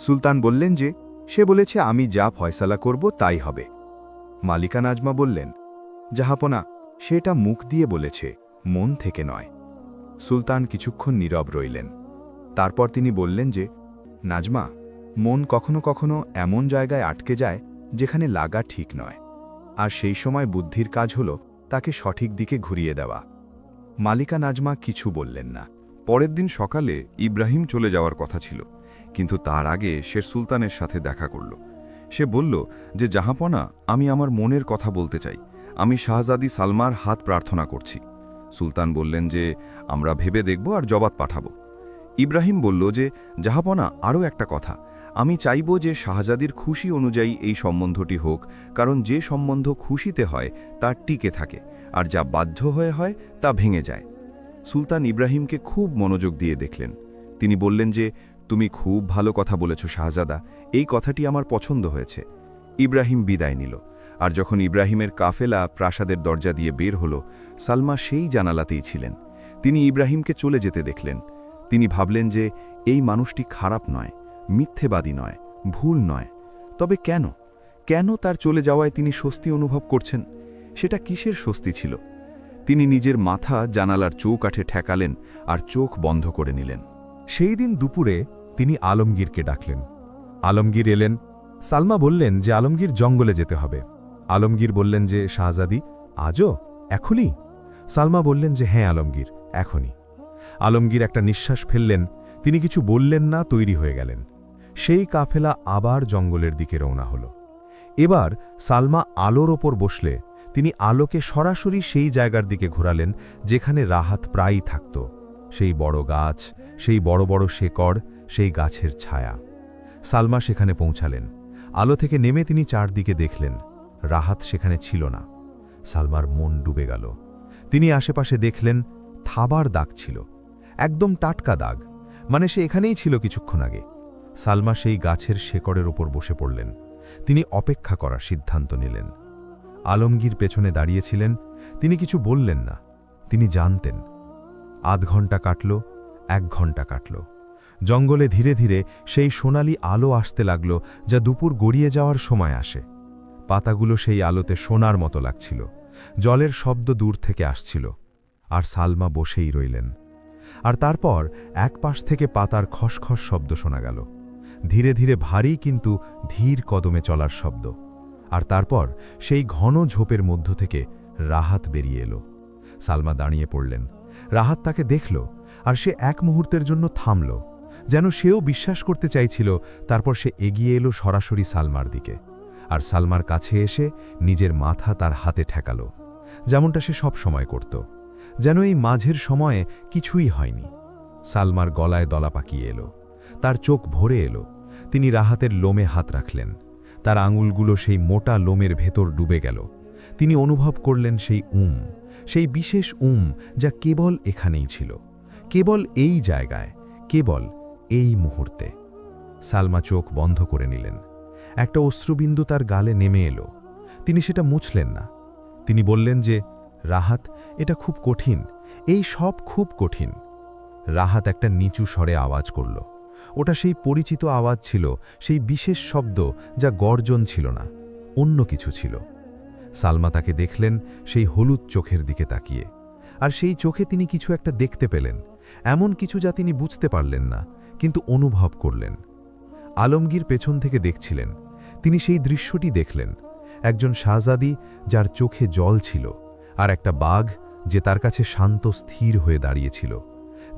সুলতান বললেন যে, সে বলেছে আমি যা ফয়সালা করব তাই হবে। মালিকা নাজমা বললেন, জাহাপনা, সেটা মুখ দিয়ে বলেছে, মন থেকে নয়। সুলতান কিছুক্ষণ নীরব রইলেন। তারপর তিনি বললেন যে, নাজমা, মন কখনো কখনো এমন জায়গায় আটকে যায় যেখানে লাগা ঠিক নয়, আর সেই সময় বুদ্ধির কাজ হল তাকে সঠিক দিকে ঘুরিয়ে দেওয়া। মালিকা নাজমা কিছু বললেন না। পরের দিন সকালে ইব্রাহিম চলে যাওয়ার কথা ছিল, কিন্তু তার আগে সে সুলতানের সাথে দেখা করল। সে বলল যে, জাহাপনা, আমি আমার মনের কথা বলতে চাই। আমি শাহজাদি সালমার হাত প্রার্থনা করছি। সুলতান বললেন যে, আমরা ভেবে দেখব আর জবাব পাঠাবো। ইব্রাহিম বলল যে, জাহাপনা, আরও একটা কথা, আমি চাইব যে শাহজাদির খুশি অনুযায়ী এই সম্বন্ধটি হোক, কারণ যে সম্বন্ধ খুশিতে হয় তা টিকে থাকে, আর যা বাধ্য হয়ে হয় তা ভেঙে যায়। সুলতান ইব্রাহিমকে খুব মনোযোগ দিয়ে দেখলেন। তিনি বললেন যে, তুমি খুব ভালো কথা বলেছ শাহজাদা, এই কথাটি আমার পছন্দ হয়েছে। ইব্রাহিম বিদায় নিল, আর যখন ইব্রাহিমের কাফেলা প্রাসাদের দরজা দিয়ে বের হল, সালমা সেই জানালাতেই ছিলেন। তিনি ইব্রাহিমকে চলে যেতে দেখলেন। তিনি ভাবলেন যে এই মানুষটি খারাপ নয়, মিথ্যেবাদী নয়, ভুল নয়। তবে কেন তার চলে যাওয়ায় তিনি স্বস্তি অনুভব করছেন? সেটা কিসের স্বস্তি ছিল? তিনি নিজের মাথা জানালার চৌকাঠে ঠেকালেন আর চোখ বন্ধ করে নিলেন। সেই দিন দুপুরে তিনি আলমগীরকে ডাকলেন। আলমগীর এলেন। সালমা বললেন যে আলমগীর জঙ্গলে যেতে হবে। আলমগীর বললেন যে, শাহজাদি, আজও? এখনই? সালমা বললেন যে, হ্যাঁ আলমগীর, এখনই। আলমগীর একটা নিঃশ্বাস ফেললেন। তিনি কিছু বললেন না, তৈরি হয়ে গেলেন। সেই কাফেলা আবার জঙ্গলের দিকে রওনা হল। এবার সালমা আলোর ওপর বসলে তিনি আলোকে সরাসরি সেই জায়গার দিকে ঘোরালেন যেখানে রাহাত প্রায়ই থাকত। সেই বড় গাছ, সেই বড় বড় শেকড়, সেই গাছের ছায়া। সালমা সেখানে পৌঁছালেন। আলো থেকে নেমে তিনি চারদিকে দেখলেন। রাহাত সেখানে ছিল না। সালমার মন ডুবে গেল। তিনি আশেপাশে দেখলেন থাবার দাগ ছিল, একদম টাটকা দাগ, মানে সে এখানেই ছিল কিছুক্ষণ আগে। সালমা সেই গাছের শেকড়ের ওপর বসে পড়লেন। তিনি অপেক্ষা করার সিদ্ধান্ত নিলেন। আলমগীর পেছনে দাঁড়িয়েছিলেন। তিনি কিছু বললেন না। তিনি জানতেন। আধ ঘন্টা কাটল, 1 ঘন্টা কাটল। জঙ্গলে ধীরে ধীরে সেই সোনালি আলো আসতে লাগল, যা দুপুর গড়িয়ে যাওয়ার সময় আসে। পাতাগুলো সেই আলোতে সোনার মতো লাগছিল। জলের শব্দ দূর থেকে আসছিল। আর সালমা বসেই রইলেন। আর তারপর এক পাশ থেকে পাতার খসখস শব্দ শোনা গেল। ধীরে ধীরে ভারী কিন্তু ধীর কদমে চলার শব্দ। আর তারপর সেই ঘন ঝোপের মধ্য থেকে রাহাত বেরিয়ে এলো। সালমা দাঁড়িয়ে পড়লেন। রাহাত তাকে দেখল, আর সে এক মুহূর্তের জন্য থামল, যেন সেও বিশ্বাস করতে চাইছিল। তারপর সে এগিয়ে এলো সরাসরি সালমার দিকে, আর সালমার কাছে এসে নিজের মাথা তার হাতে ঠেকাল, যেমনটা সে সব সময় করত, যেন এই মাঝের সময়ে কিছুই হয়নি। সালমার গলায় দলা পাকিয়ে এলো, তার চোখ ভরে এলো। তিনি রাহাতের লোমে হাত রাখলেন। তার আঙুলগুলো সেই মোটা লোমের ভেতর ডুবে গেল। তিনি অনুভব করলেন সেই সেই বিশেষ যা কেবল এখানেই ছিল। কেবল এই জায়গায়, কেবল এই মুহূর্তে। সালমা চোখ বন্ধ করে নিলেন। একটা অশ্রুবিন্দু তার গালে নেমে এলো। তিনি সেটা মুছলেন না। তিনি বললেন যে, রাহাত, এটা খুব কঠিন, এই সব খুব কঠিন। রাহাত একটা নিচু স্বরে আওয়াজ করল। ওটা সেই পরিচিত আওয়াজ ছিল, সেই বিশেষ শব্দ যা গর্জন ছিল না, অন্য কিছু ছিল। সালমা তাকে দেখলেন সেই হলুদ চোখের দিকে তাকিয়ে, আর সেই চোখে তিনি কিছু একটা দেখতে পেলেন, এমন কিছু যা তিনি বুঝতে পারলেন না, কিন্তু অনুভব করলেন। আলমগীর পেছন থেকে দেখছিলেন। তিনি সেই দৃশ্যটি দেখলেন, একজন শাহজাদি যার চোখে জল ছিল, আর একটা বাঘ যে তার কাছে শান্ত স্থির হয়ে দাঁড়িয়েছিল,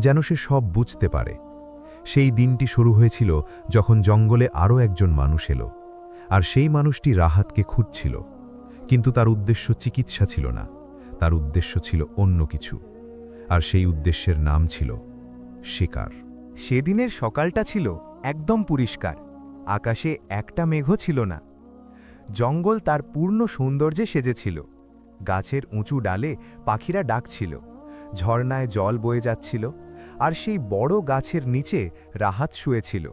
যেন সে সব বুঝতে পারে। সেই দিনটি শুরু হয়েছিল যখন জঙ্গলে আরও একজন মানুষ এলো, আর সেই মানুষটি রাহাতকে খুঁজছিল। কিন্তু তার উদ্দেশ্য চিকিৎসা ছিল না, তার উদ্দেশ্য ছিল অন্য কিছু, আর সেই উদ্দেশ্যের নাম ছিল শিকার। সেদিনের সকালটা ছিল একদম পরিষ্কার, আকাশে একটা মেঘও ছিল না। জঙ্গল তার পূর্ণ সৌন্দর্যে সেজেছিল। গাছের উঁচু ডালে পাখিরা ডাকছিল, ঝর্ণায় জল বয়ে যাচ্ছিল, আর সেই বড় গাছের নিচে রাহাত শুয়েছিল।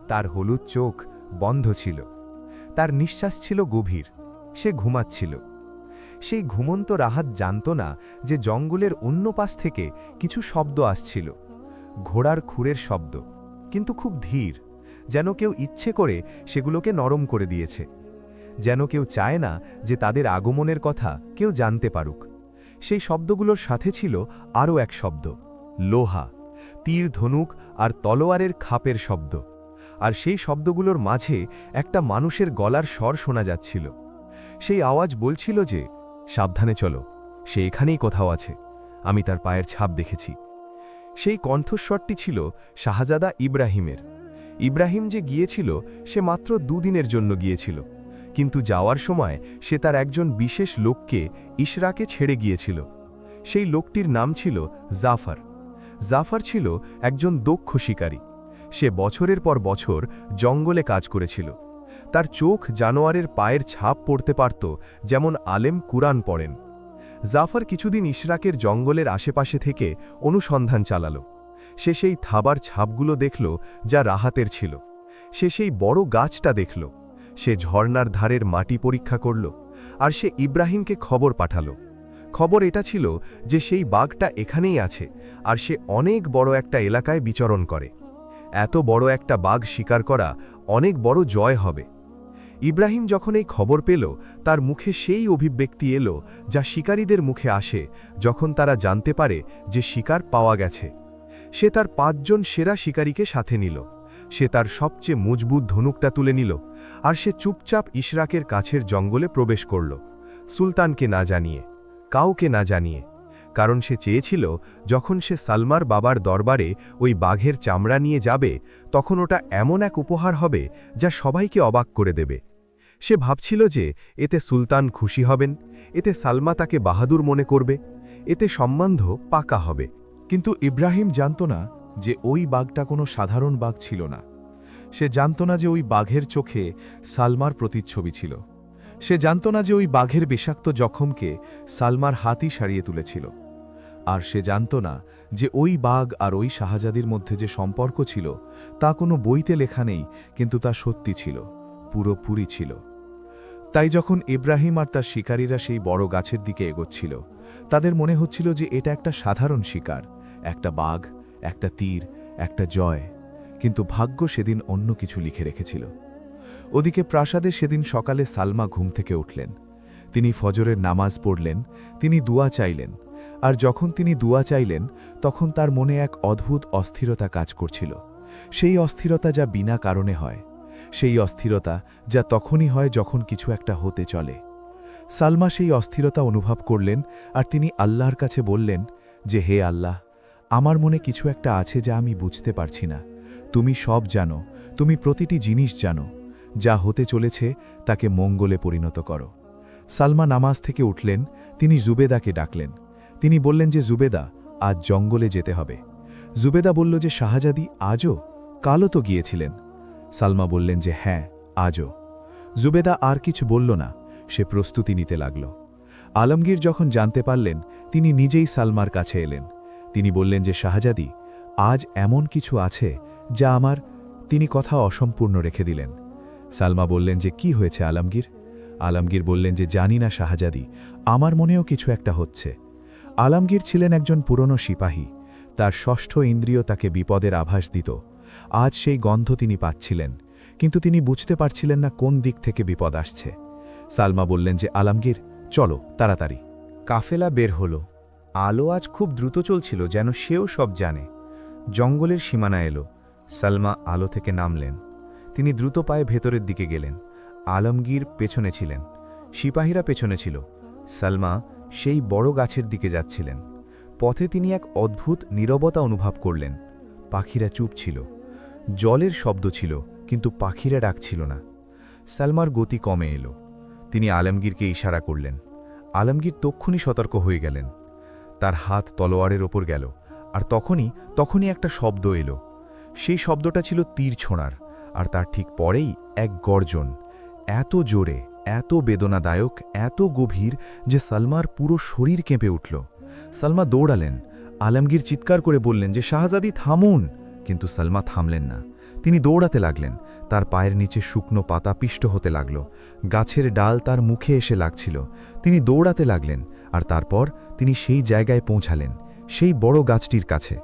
তার হলুদ চোখ বন্ধ ছিল, তার নিঃশ্বাস ছিল গভীর, সে ঘুমাচ্ছিল। সেই ঘুমন্ত রাহাত জানত না যে জঙ্গলের অন্য পাশ থেকে কিছু শব্দ আসছিল, ঘোড়ার খুরের শব্দ, কিন্তু খুব ধীর, যেন কেউ ইচ্ছে করে সেগুলোকে নরম করে দিয়েছে, যেন কেউ চায় না যে তাদের আগমনের কথা কেউ জানতে পারুক। সেই শব্দগুলোর সাথে ছিল আরও এক শব্দ, লোহা, তীর, ধনুক আর তলোয়ারের খাপের শব্দ। আর সেই শব্দগুলোর মাঝে একটা মানুষের গলার স্বর শোনা যাচ্ছিল। সেই আওয়াজ বলছিল যে, সাবধানে চলো, সে এখানেই কোথাও আছে, আমি তার পায়ের ছাপ দেখেছি। সেই কণ্ঠস্বরটি ছিল শাহজাদা ইব্রাহিমের। ইব্রাহিম যে গিয়েছিল সে মাত্র দুদিনের জন্য গিয়েছিল, কিন্তু যাওয়ার সময় সে তার একজন বিশেষ লোককে ইশরাকে ছেড়ে গিয়েছিল। সেই লোকটির নাম ছিল জাফর। জাফর ছিল একজন দক্ষ শিকারী। সে বছরের পর বছর জঙ্গলে কাজ করেছিল। তার চোখ জানোয়ারের পায়ের ছাপ পড়তে পারত, যেমন আলেম কুরআন পড়েন। জাফর কিছুদিন ইশরাকের জঙ্গলের আশেপাশে থেকে অনুসন্ধান চালালো। সে সেই থাবার ছাপগুলো দেখল যা রাহাতের ছিল। সে সেই বড় গাছটা দেখল। সে ঝর্ণার ধারের মাটি পরীক্ষা করল, আর সে ইব্রাহিমকে খবর পাঠালো। খবর এটা ছিল যে সেই বাঘটা এখানেই আছে, আর সে অনেক বড় একটা এলাকায় বিচরণ করে। এত বড় একটা বাঘ শিকার করা অনেক বড় জয় হবে। ইব্রাহিম যখন এই খবর পেল, তার মুখে সেই অভিব্যক্তি এলো যা শিকারীদের মুখে আসে যখন তারা জানতে পারে যে শিকার পাওয়া গেছে। সে তার 5 জন সেরা শিকারীকে সাথে নিল। সে তার সবচেয়ে মজবুত ধনুকটা তুলে নিল, আর সে চুপচাপ ইশরাকের কাছের জঙ্গলে প্রবেশ করল, সুলতানকে না জানিয়ে, কাউকে না জানিয়ে। কারণ সে চেয়েছিল যখন সে সালমার বাবার দরবারে ওই বাঘের চামড়া নিয়ে যাবে, তখন ওটা এমন এক উপহার হবে যা সবাইকে অবাক করে দেবে। সে ভাবছিল যে এতে সুলতান খুশি হবেন, এতে সালমা তাকে বাহাদুর মনে করবে, এতে সম্বন্ধ পাকা হবে। কিন্তু ইব্রাহিম জানত না যে ওই বাঘটা কোনো সাধারণ বাঘ ছিল না। সে জানত না যে ওই বাঘের চোখে সালমার প্রতিচ্ছবি ছিল। সে জানত না যে ওই বাঘের বিষাক্ত জখমকে সালমার হাতই সারিয়ে তুলেছিল। আর সে জানত না যে ওই বাঘ আর ওই শাহজাদির মধ্যে যে সম্পর্ক ছিল তা কোনো বইতে লেখা নেই, কিন্তু তা সত্যি ছিল, পুরোপুরি ছিল। তাই যখন ইব্রাহিম আর তার শিকারীরা সেই বড় গাছের দিকে এগোচ্ছিল, তাদের মনে হচ্ছিল যে এটা একটা সাধারণ শিকার, একটা বাঘ, একটা তীর, একটা জয়। কিন্তু ভাগ্য সেদিন অন্য কিছু লিখে রেখেছিল। ওদিকে প্রাসাদে সেদিন সকালে সালমা ঘুম থেকে উঠলেন। তিনি ফজরের নামাজ পড়লেন, তিনি দুয়া চাইলেন। আর যখন তিনি দুয়া চাইলেন, তখন তার মনে এক অদ্ভুত অস্থিরতা কাজ করছিল। সেই অস্থিরতা যা বিনা কারণে হয়, সেই অস্থিরতা যা তখনই হয় যখন কিছু একটা হতে চলে। সালমা সেই অস্থিরতা অনুভব করলেন, আর তিনি আল্লাহর কাছে বললেন যে, হে আল্লাহ, আমার মনে কিছু একটা আছে যা আমি বুঝতে পারছি না। তুমি সব জানো, তুমি প্রতিটি জিনিস জানো। যা হতে চলেছে তাকে মঙ্গলে পরিণত করো। সালমা নামাজ থেকে উঠলেন, তিনি জুবেদাকে ডাকলেন। তিনি বললেন যে, জুবেদা, আজ জঙ্গলে যেতে হবে। জুবেদা বলল যে, শাহজাদি আজও? কালও তো গিয়েছিলেন। সালমা বললেন যে, হ্যাঁ, আজও। জুবেদা আর কিছু বলল না, সে প্রস্তুতি নিতে লাগল। আলমগীর যখন জানতে পারলেন, তিনি নিজেই সালমার কাছে এলেন। তিনি বললেন যে শাহজাদি, আজ এমন কিছু আছে যা আমার। তিনি কথা অসম্পূর্ণ রেখে দিলেন। সালমা বললেন যে কি হয়েছে আলমগীর? আলমগীর বললেন যে জানি না শাহজাদি, আমার মনেও কিছু একটা হচ্ছে। আলমগীর ছিলেন একজন পুরনো সিপাহী। তার ষষ্ঠ ইন্দ্রিয় তাকে বিপদের আভাস দিত। আজ সেই গন্ধ তিনি পাচ্ছিলেন, কিন্তু তিনি বুঝতে পারছিলেন না কোন দিক থেকে বিপদ আসছে। সালমা বললেন যে আলমগীর, চলো তাড়াতাড়ি। কাফেলা বের হলো। আলো আজ খুব দ্রুত চলছিল, যেন সেও সব জানে। জঙ্গলের সীমানা এলো। সালমা আলো থেকে নামলেন। তিনি দ্রুত পায়ে ভেতরের দিকে গেলেন। আলমগীর পেছনে ছিলেন, সিপাহীরা পেছনে ছিল। সালমা সেই বড় গাছের দিকে যাচ্ছিলেন। পথে তিনি এক অদ্ভুত নীরবতা অনুভব করলেন। পাখিরা চুপ ছিল। জলের শব্দ ছিল, কিন্তু পাখিরা ডাকছিল না। সালমার গতি কমে এলো। তিনি আলমগীরকে ইশারা করলেন। আলমগীর তক্ষুনি সতর্ক হয়ে গেলেন। তার হাত তলোয়ারের ওপর গেল, আর তখনই একটা শব্দ এলো। সেই শব্দটা ছিল তীর ছোঁড়ার, আর তার ঠিক পরেই এক গর্জন, এত জোরে, এত বেদনাদায়ক, এত গভীর যে সালমার পুরো শরীর কেঁপে উঠল। সালমা দৌড়ালেন। আলমগীর চিৎকার করে বললেন যে শাহজাদি থামুন, কিন্তু সালমা থামলেন না। তিনি দৌড়াতে লাগলেন। তার পায়ের নিচে শুকনো পাতা পিষ্ট হতে লাগল। গাছের ডাল তার মুখে এসে লাগছিল। তিনি দৌড়াতে লাগলেন, আর তারপর তিনি সেই জায়গায় পৌঁছালেন, সেই বড় গাছটির কাছে।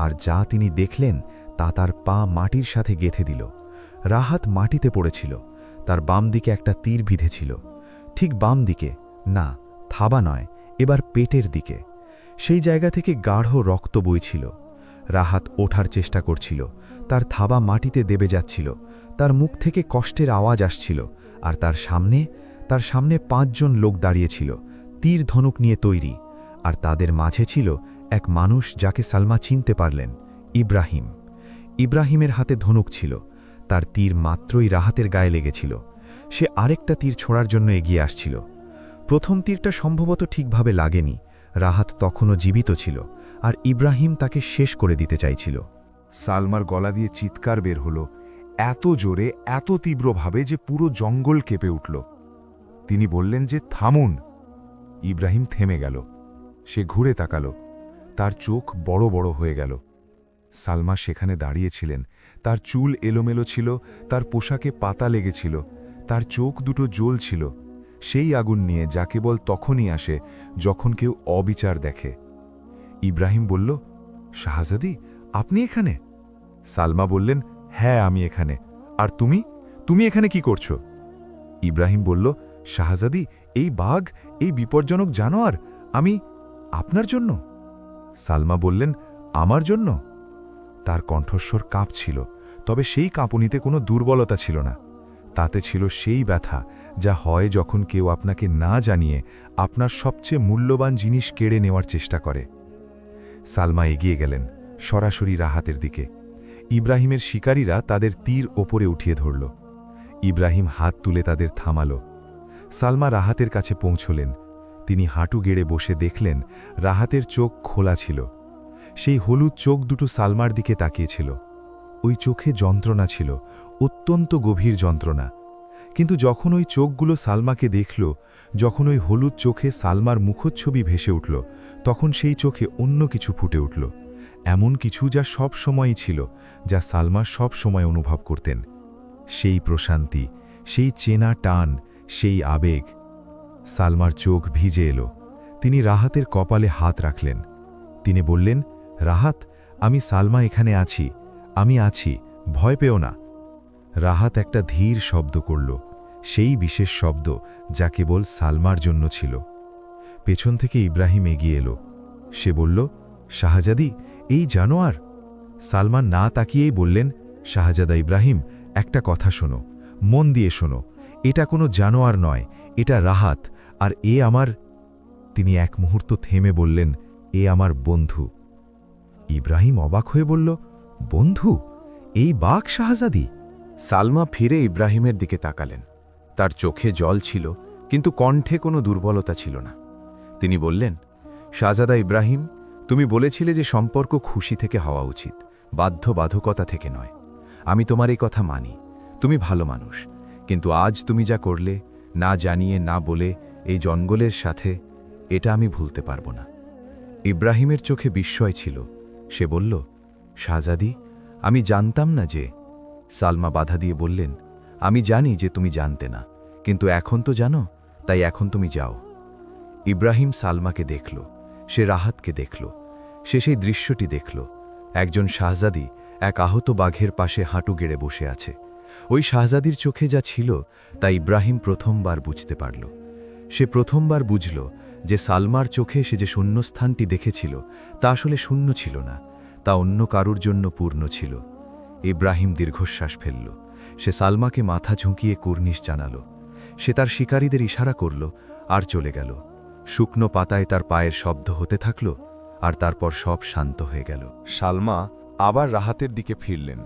আর যা তিনি দেখলেন তা তার পা মাটির সাথে গেঁথে দিল। রাহাত মাটিতে পড়েছিল। তার বাম দিকে একটা তীর বিঁধেছিল। ঠিক বাম দিকে না, থাবা নয়, এবার পেটের দিকে। সেই জায়গা থেকে গাঢ় রক্ত বইছিল। রাহাত ওঠার চেষ্টা করছিল। তার থাবা মাটিতে দেবে যাচ্ছিল। তার মুখ থেকে কষ্টের আওয়াজ আসছিল। আর তার সামনে 5 জন লোক দাঁড়িয়েছিল, তীর ধনুক নিয়ে তৈরি। আর তাদের মাঝে ছিল এক মানুষ যাকে সালমা চিনতে পারলেন, ইব্রাহিম। ইব্রাহিমের হাতে ধনুক ছিল। তার তীর মাত্রই রাহাতের গায়ে লেগেছিল। সে আরেকটা তীর ছোঁড়ার জন্য এগিয়ে আসছিল। প্রথম তীরটা সম্ভবত ঠিকভাবে লাগেনি। রাহাত তখনও জীবিত ছিল, আর ইব্রাহিম তাকে শেষ করে দিতে চাইছিল। সালমার গলা দিয়ে চিৎকার বের হলো, এত জোরে, এত তীব্রভাবে যে পুরো জঙ্গল কেঁপে উঠল। তিনি বললেন যে থামুন। ইব্রাহিম থেমে গেল। সে ঘুরে তাকালো। তার চোখ বড় বড় হয়ে গেল। সালমা সেখানে দাঁড়িয়েছিলেন। তার চুল এলোমেলো ছিল, তার পোশাকে পাতা লেগেছিল, তার চোখ দুটো জ্বলছিল, সেই আগুন নিয়ে যা কেবল তখনই আসে যখন কেউ অবিচার দেখে। ইব্রাহিম বলল, শাহজাদি, আপনি এখানে? সালমা বললেন, হ্যাঁ, আমি এখানে। আর তুমি এখানে কি করছো? ইব্রাহিম বলল, শাহজাদি, এই বাঘ, এই বিপজ্জনক জানোয়ার, আমি আপনার জন্য। সালমা বললেন, আমার জন্য? তার কণ্ঠস্বর কাঁপছিল, তবে সেই কাঁপুনিতে কোনো দুর্বলতা ছিল না। তাতে ছিল সেই ব্যথা যা হয় যখন কেউ আপনাকে না জানিয়ে আপনার সবচেয়ে মূল্যবান জিনিস কেড়ে নেওয়ার চেষ্টা করে। সালমা এগিয়ে গেলেন, সরাসরি রাহাতের দিকে। ইব্রাহিমের শিকারীরা তাদের তীর ওপরে উঠিয়ে ধরল। ইব্রাহিম হাত তুলে তাদের থামালো। সালমা রাহাতের কাছে পৌঁছলেন। তিনি হাঁটু গেড়ে বসে দেখলেন রাহাতের চোখ খোলা ছিল। সেই হলুদ চোখ দুটো সালমার দিকে তাকিয়েছিল। ওই চোখে যন্ত্রণা ছিল, অত্যন্ত গভীর যন্ত্রণা। কিন্তু যখন ওই চোখগুলো সালমাকে দেখল, যখন ওই হলুদ চোখে সালমার মুখচ্ছবি ভেসে উঠল, তখন সেই চোখে অন্য কিছু ফুটে উঠল, এমন কিছু যা সব সময়ই ছিল, যা সালমা সব সময় অনুভব করতেন। সেই প্রশান্তি, সেই চেনা টান, সেই আবেগ। সালমার চোখ ভিজে এলো। তিনি রাহাতের কপালে হাত রাখলেন। তিনি বললেন, রাহাত, আমি সালমা এখানে আছি, আমি আছি, ভয় পেও না। রাহাত একটা ধীর শব্দ করল, সেই বিশেষ শব্দ যা কেবল সালমার জন্য ছিল। পেছন থেকে ইব্রাহিম এগিয়ে এলো। সে বলল, শাহজাদি, এই জানোয়ার। সালমা না তাকিয়েই বললেন, শাহজাদা ইব্রাহিম, একটা কথা শোনো, মন দিয়ে শোনো, এটা কোনো জানোয়ার নয়, এটা রাহাত, আর এ আমার। তিনি এক মুহূর্ত থেমে বললেন, এ আমার বন্ধু। ইব্রাহিম অবাক হয়ে বলল, বন্ধু? এই বাঘ শাহজাদি? সালমা ফিরে ইব্রাহিমের দিকে তাকালেন। তার চোখে জল ছিল, কিন্তু কণ্ঠে কোনো দুর্বলতা ছিল না। তিনি বললেন, শাহজাদা ইব্রাহিম, তুমি বলেছিলে যে সম্পর্ক খুশি থেকে হওয়া উচিত, বাধ্যবাধকতা থেকে নয়। আমি তোমার এই কথা মানি, তুমি ভালো মানুষ। কিন্তু আজ তুমি যা করলে, না জানিয়ে না বলে, এই জঙ্গলের সাথে, এটা আমি ভুলতে পারব না। ইব্রাহিমের চোখে বিস্ময় ছিল। সে বলল, শাহজাদি, আমি জানতাম না যে। সালমা বাধা দিয়ে বললেন, আমি জানি যে তুমি জানতে না, কিন্তু এখন তো জানো, তাই এখন তুমি যাও। ইব্রাহিম সালমাকে দেখল, সে রাহাতকে দেখল, সে সেই দৃশ্যটি দেখল। একজন শাহজাদি এক আহত বাঘের পাশে হাঁটু গেড়ে বসে আছে। ওই শাহজাদির চোখে যা ছিল তা ইব্রাহিম প্রথমবার বুঝতে পারল। সে প্রথমবার বুঝল যে সালমার চোখে সে যে শূন্যস্থানটি দেখেছিল তা আসলে শূন্য ছিল না, তা অন্য কারুর জন্য পূর্ণ ছিল। ইব্রাহিম দীর্ঘশ্বাস ফেলল। সে সালমাকে মাথা ঝুঁকিয়ে কুর্নিশ জানাল। সে তার শিকারীদের ইশারা করল আর চলে গেল। শুকনো পাতায় তার পায়ের শব্দ হতে থাকল, আর তারপর সব শান্ত হয়ে গেল। সালমা আবার রাহাতের দিকে ফিরলেন।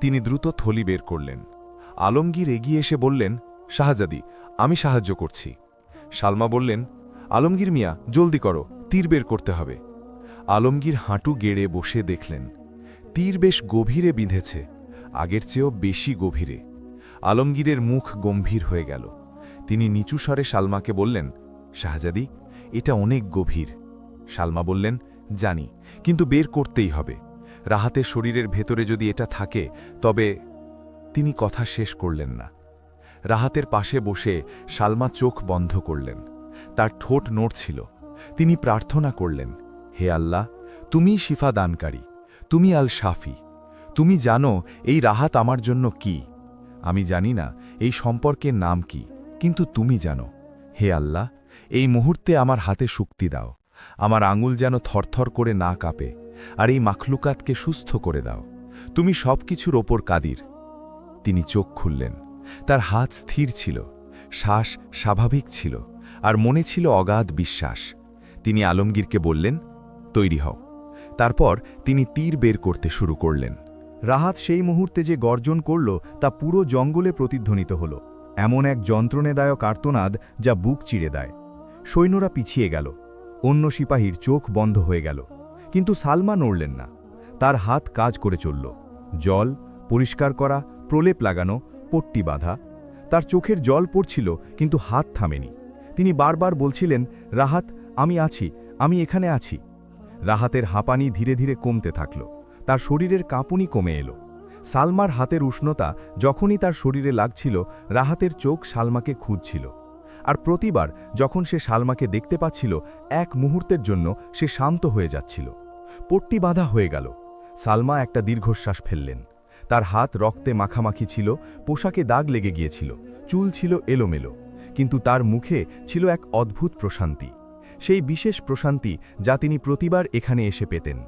তিনি দ্রুত থলি বের করলেন। আলমগীর এগিয়ে এসে বললেন, শাহজাদি, আমি সাহায্য করছি। সালমা বললেন, আলমগীর মিয়া, জলদি করো, তীর বের করতে হবে। আলমগীর হাঁটু গেড়ে বসে দেখলেন তীর বেশ গভীরে বিঁধেছে, আগের চেয়েও বেশি গভীরে। আলমগীরের মুখ গম্ভীর হয়ে গেল। তিনি নিচু স্বরে সালমাকে বললেন, শাহজাদি, এটা অনেক গভীর। সালমা বললেন, জানি, কিন্তু বের করতেই হবে। রাহাতের শরীরের ভেতরে যদি এটা থাকে তবে। তিনি কথা শেষ করলেন না। রাহাতের পাশে বসে সালমা চোখ বন্ধ করলেন। তার ঠোঁট নড়ছিল। তিনি প্রার্থনা করলেন, হে আল্লাহ, তুমিই শিফা দানকারী, তুমি আল শাফি। তুমি জানো এই রাহাত আমার জন্য কি। আমি জানি না এই সম্পর্কের নাম কি, কিন্তু তুমি জানো। হে আল্লাহ, এই মুহূর্তে আমার হাতে শক্তি দাও, আমার আঙুল যেন থরথর করে না কাঁপে, আর এই মাখলুকাতকে সুস্থ করে দাও। তুমি সব কিছুর ওপর কাদির। তিনি চোখ খুললেন। তার হাত স্থির ছিল, শ্বাস স্বাভাবিক ছিল, আর মনে ছিল অগাধ বিশ্বাস। তিনি আলমগীরকে বললেন, তৈরি হও। তারপর তিনি তীর বের করতে শুরু করলেন। রাহাত সেই মুহূর্তে যে গর্জন করল তা পুরো জঙ্গলে প্রতিধ্বনিত হল। এমন এক যন্ত্রণাদায়ক আর্তনাদ যা বুক চিড়ে দেয়। সৈন্যরা পিছিয়ে গেল। অন্য সিপাহীর চোখ বন্ধ হয়ে গেল, কিন্তু সালমা নড়লেন না। তার হাত কাজ করে চলল। জল পরিষ্কার করা, প্রলেপ লাগানো, পট্টি বাঁধা। তার চোখের জল পড়ছিল, কিন্তু হাত থামেনি। তিনি বারবার বলছিলেন, রাহাত, আমি আছি, আমি এখানে আছি। রাহাতের হাঁপানি ধীরে ধীরে কমতে থাকল। তার শরীরের কাঁপুনি কমে এলো। সালমার হাতের উষ্ণতা যখনই তার শরীরে লাগছিল, রাহাতের চোখ সালমাকে খুঁজছিল। আর প্রতিবার যখন সে সালমাকে দেখতে পাচ্ছিল, এক মুহূর্তের জন্য সে শান্ত হয়ে যাচ্ছিল। পট্টি বাঁধা হয়ে গেল। সালমা একটা দীর্ঘশ্বাস ফেললেন। তার হাত রক্তে মাখামাখি ছিল, পোশাকে দাগ লেগে গিয়েছিল, চুল ছিল এলোমেলো, কিন্তু তার মুখে ছিল এক অদ্ভুত প্রশান্তি, সেই বিশেষ প্রশান্তি যা তিনি প্রতিবার এখানে এসে পেতেন।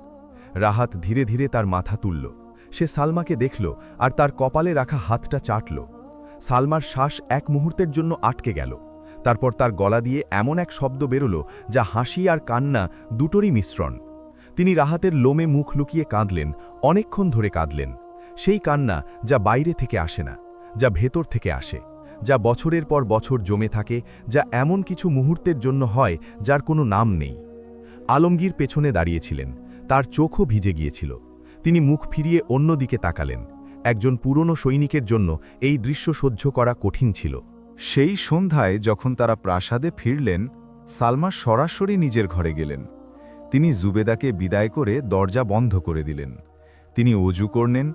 রাহাত ধীরে ধীরে তার মাথা তুলল। সে সালমাকে দেখল আর তার কপালে রাখা হাতটা চাটল। সালমার শ্বাস এক মুহূর্তের জন্য আটকে গেল। তারপর তার গলা দিয়ে এমন এক শব্দ বেরোল যা হাসি আর কান্না দুটোরই মিশ্রণ। তিনি রাহাতের লোমে মুখ লুকিয়ে কাঁদলেন, অনেকক্ষণ ধরে কাঁদলেন। সেই কান্না যা বাইরে থেকে আসে না, যা ভেতর থেকে আসে, যা বছরের পর বছর জমে থাকে, যা এমন কিছু মুহূর্তের জন্য হয় যার কোনো নাম নেই। আলমগীর পেছনে দাঁড়িয়েছিলেন। তার চোখও ভিজে গিয়েছিল। তিনি মুখ ফিরিয়ে অন্যদিকে তাকালেন। একজন পুরনো সৈনিকের জন্য এই দৃশ্য সহ্য করা কঠিন ছিল। সেই সন্ধ্যায় যখন তারা প্রাসাদে ফিরলেন, সালমা সরাসরি নিজের ঘরে গেলেন। তিনি জুবেদাকে বিদায় করে দরজা বন্ধ করে দিলেন। তিনি অজু করলেন,